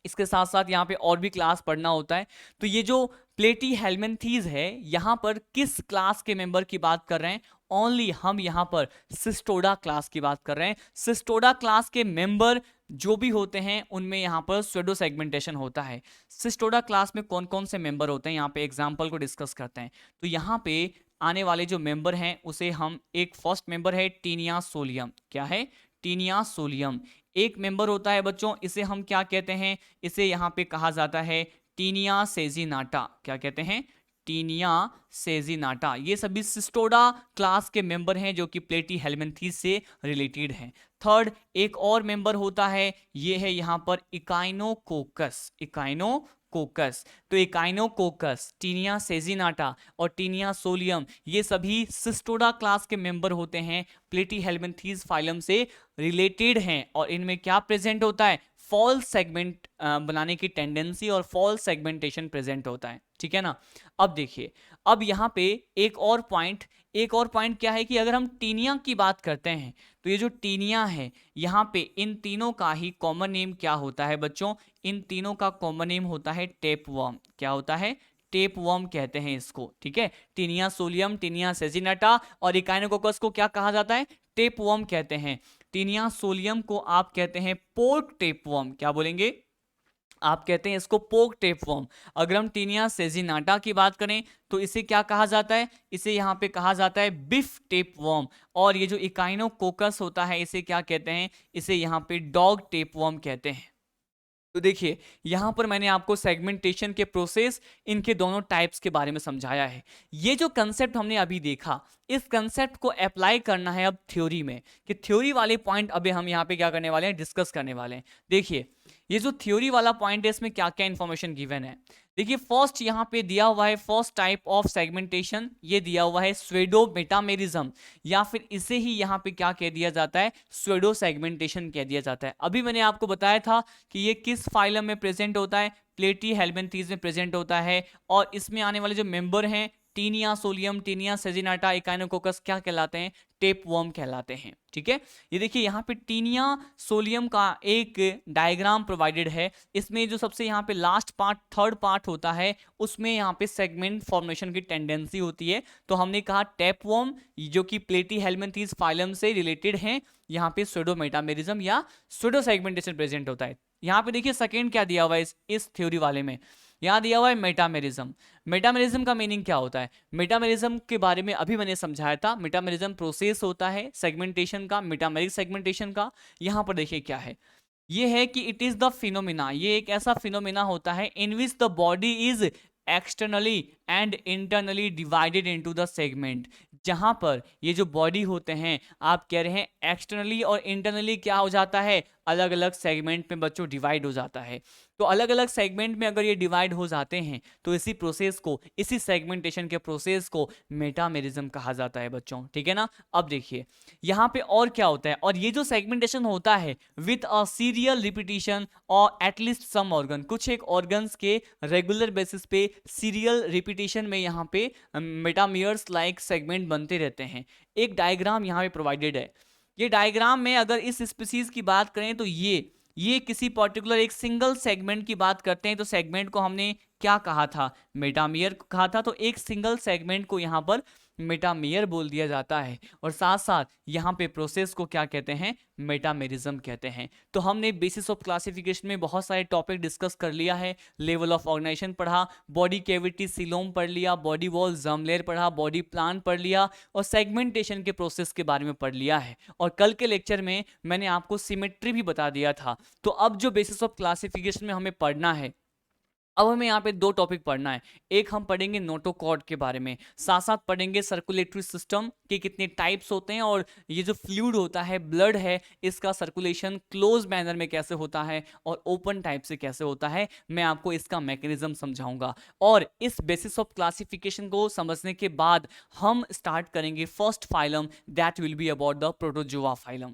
इसके साथ साथ यहाँ पे और भी क्लास पढ़ना होता है। तो ये जो प्लेटीहेल्मिन्थीज है, यहाँ पर किस क्लास के मेंबर की बात कर रहे हैं, ओनली हम यहाँ पर सिस्टोडा क्लास की बात कर रहे हैं। सिस्टोडा क्लास के मेंबर जो भी होते हैं उनमें यहाँ पर स्वेडो सेगमेंटेशन होता है। सिस्टोडा क्लास में कौन कौन से मेंबर होते हैं, यहाँ पे एग्जाम्पल को डिस्कस करते हैं। तो यहाँ पे आने वाले जो मेंबर हैं उसे हम, एक फर्स्ट मेंबर है टीनिया सोलियम। क्या है, टीनिया सोलियम एक मेंबर होता है बच्चों। इसे हम क्या कहते हैं, इसे यहाँ पे कहा जाता है टीनिया सेजिनाटा। क्या कहते हैं, टीनिया सेजिनाटा। ये सभी सिस्टोडा क्लास के मेंबर हैं जो कि प्लेटीहेल्मिन्थीज से रिलेटेड हैं। थर्ड एक और मेंबर होता है, ये है यहाँ पर इकाइनोकोकस। इकाइनोकोकस, तो इकाइनोकोकस, टीनिया सेजिनाटा और टीनिया सोलियम ये सभी सिस्टोडा क्लास के मेंबर होते हैं, प्लेटीहेल्मिन्थीज फाइलम से रिलेटेड हैं। और इनमें क्या प्रेजेंट होता है, फॉल्स सेगमेंट बनाने की टेंडेंसी और फॉल्स सेगमेंटेशन प्रेजेंट होता है, ठीक है ना। अब देखिए, अब यहाँ पे एक और पॉइंट क्या है कि अगर हम टीनिया की बात करते हैं तो ये जो टीनिया है, यहाँ पे इन तीनों का ही कॉमन नेम क्या होता है बच्चों, इन तीनों का कॉमन नेम होता है टेपवर्म। क्या होता है, टेपवर्म कहते हैं इसको, ठीक है। टीनिया सोलियम, टीनिया सेजिनाटा और इकाइनोकोकस को क्या कहा जाता है, टेपवर्म कहते हैं। टीनिया सोलियम को आप कहते हैं पोर्क टेपवर्म। क्या बोलेंगे, आप कहते हैं इसको पोर्क टेपवर्म। अगर हम टीनिया सेजिनाटा की बात करें तो इसे क्या कहा जाता है, इसे यहाँ पे कहा जाता है बिफ टेपवर्म। और ये जो इकाइनोकोकस होता है इसे क्या कहते हैं, इसे यहाँ पे डॉग टेपवर्म कहते हैं। तो देखिए यहां पर मैंने आपको सेगमेंटेशन के प्रोसेस, इनके दोनों टाइप्स के बारे में समझाया है। ये जो कंसेप्ट हमने अभी देखा, इस कंसेप्ट को अप्लाई करना है अब थ्योरी में, कि थ्योरी वाले पॉइंट अभी हम यहाँ पे क्या करने वाले हैं, डिस्कस करने वाले हैं। देखिए ये जो थ्योरी वाला पॉइंट है इसमें क्या क्या इंफॉर्मेशन गिवन है। देखिए फर्स्ट यहाँ पे दिया हुआ है, फर्स्ट टाइप ऑफ सेगमेंटेशन ये दिया हुआ है स्वेडो मेटामेरिज्म, या फिर इसे ही यहाँ पे क्या कह दिया जाता है, स्वेडो सेगमेंटेशन कह दिया जाता है। अभी मैंने आपको बताया था कि ये किस फाइलम में प्रेजेंट होता है, प्लेटीहेल्मिन्थीज में प्रेजेंट होता है। और इसमें आने वाले जो मेंबर हैं टीनिया सोलियम, टीनिया सेजिनाटा, इकाइनोकोकस क्या कहलाते हैं? टेपवर्म कहलाते हैं। ठीक है, ये देखिए यहाँ पे टीनिया सोलियम का एक डायग्राम प्रोवाइडेड है। इसमें जो सबसे यहाँ पे लास्ट पार्ट, थर्ड पार्ट होता है, उसमें यहाँ पे सेगमेंट फॉर्मेशन की टेंडेंसी होती है। तो हमने कहा टेपवर्म जो कि प्लेटीहेल्मिन्थीज फाइलम से रिलेटेड है, यहाँ पे स्यूडो मेटामेरिज्म या स्यूडो सेगमेंटेशन प्रेजेंट होता है। यहाँ पे देखिए सेकेंड क्या दिया हुआ है इस थ्योरी वाले में, यहाँ दिया हुआ है मेटामेरिज्म। मेटामेरिज्म का मीनिंग क्या होता है? मेटामेरिज्म के बारे में अभी मैंने समझाया था। मेटामेरिज्म प्रोसेस होता है सेगमेंटेशन का, मेटामेरिक सेगमेंटेशन का। यहाँ पर देखिए क्या है, ये है कि इट इज द फिनोमिना, ये एक ऐसा फिनोमिना होता है in which the body is externally and internally divided into the segment. जहां पर ये जो बॉडी होते हैं, आप कह रहे हैं एक्सटर्नली और इंटरनली क्या हो जाता है, अलग अलग सेगमेंट में बच्चों डिवाइड हो जाता है। तो अलग अलग सेगमेंट में अगर ये डिवाइड हो जाते हैं तो इसी प्रोसेस को, इसी सेगमेंटेशन के प्रोसेस को मेटामेरिज्म कहा जाता है बच्चों। ठीक है ना। अब देखिए यहाँ पे और क्या होता है, और ये जो सेगमेंटेशन होता है विथ अ सीरियल रिपीटिशन और एटलीस्ट सम ऑर्गन, कुछ एक ऑर्गन्स के रेगुलर बेसिस पे सीरियल रिपीटिशन में यहाँ पे मेटामियर्स लाइक सेगमेंट बनते रहते हैं। एक डायग्राम यहाँ पे प्रोवाइडेड है। ये डायग्राम में अगर इस स्पीसीज की बात करें तो ये किसी पर्टिकुलर एक सिंगल सेगमेंट की बात करते हैं। तो सेगमेंट को हमने क्या कहा था? मेटामियर कहा था। तो एक सिंगल सेगमेंट को यहाँ पर मेटामियर बोल दिया जाता है, और साथ साथ यहाँ पे प्रोसेस को क्या कहते हैं? मेटामेरिज्म कहते हैं। तो हमने बेसिस ऑफ क्लासिफिकेशन में बहुत सारे टॉपिक डिस्कस कर लिया है। लेवल ऑफ ऑर्गेनाइजेशन पढ़ा, बॉडी कैविटी सिलोम पढ़ लिया, बॉडी वॉल जर्म लेयर पढ़ा, बॉडी प्लान पढ़ लिया, और सेगमेंटेशन के प्रोसेस के बारे में पढ़ लिया है। और कल के लेक्चर में मैंने आपको सिमेट्री भी बता दिया था। तो अब जो बेसिस ऑफ क्लासिफिकेशन में हमें पढ़ना है, अब हमें यहाँ पे दो टॉपिक पढ़ना है। एक हम पढ़ेंगे नोटोकॉर्ड के बारे में, साथ साथ पढ़ेंगे सर्कुलेटरी सिस्टम के कितने टाइप्स होते हैं, और ये जो फ्लूइड होता है, ब्लड है, इसका सर्कुलेशन क्लोज मैनर में कैसे होता है और ओपन टाइप से कैसे होता है, मैं आपको इसका मैकेनिज्म समझाऊंगा। और इस बेसिस ऑफ क्लासिफिकेशन को समझने के बाद हम स्टार्ट करेंगे first phylum, that will be about the protozoa phylum.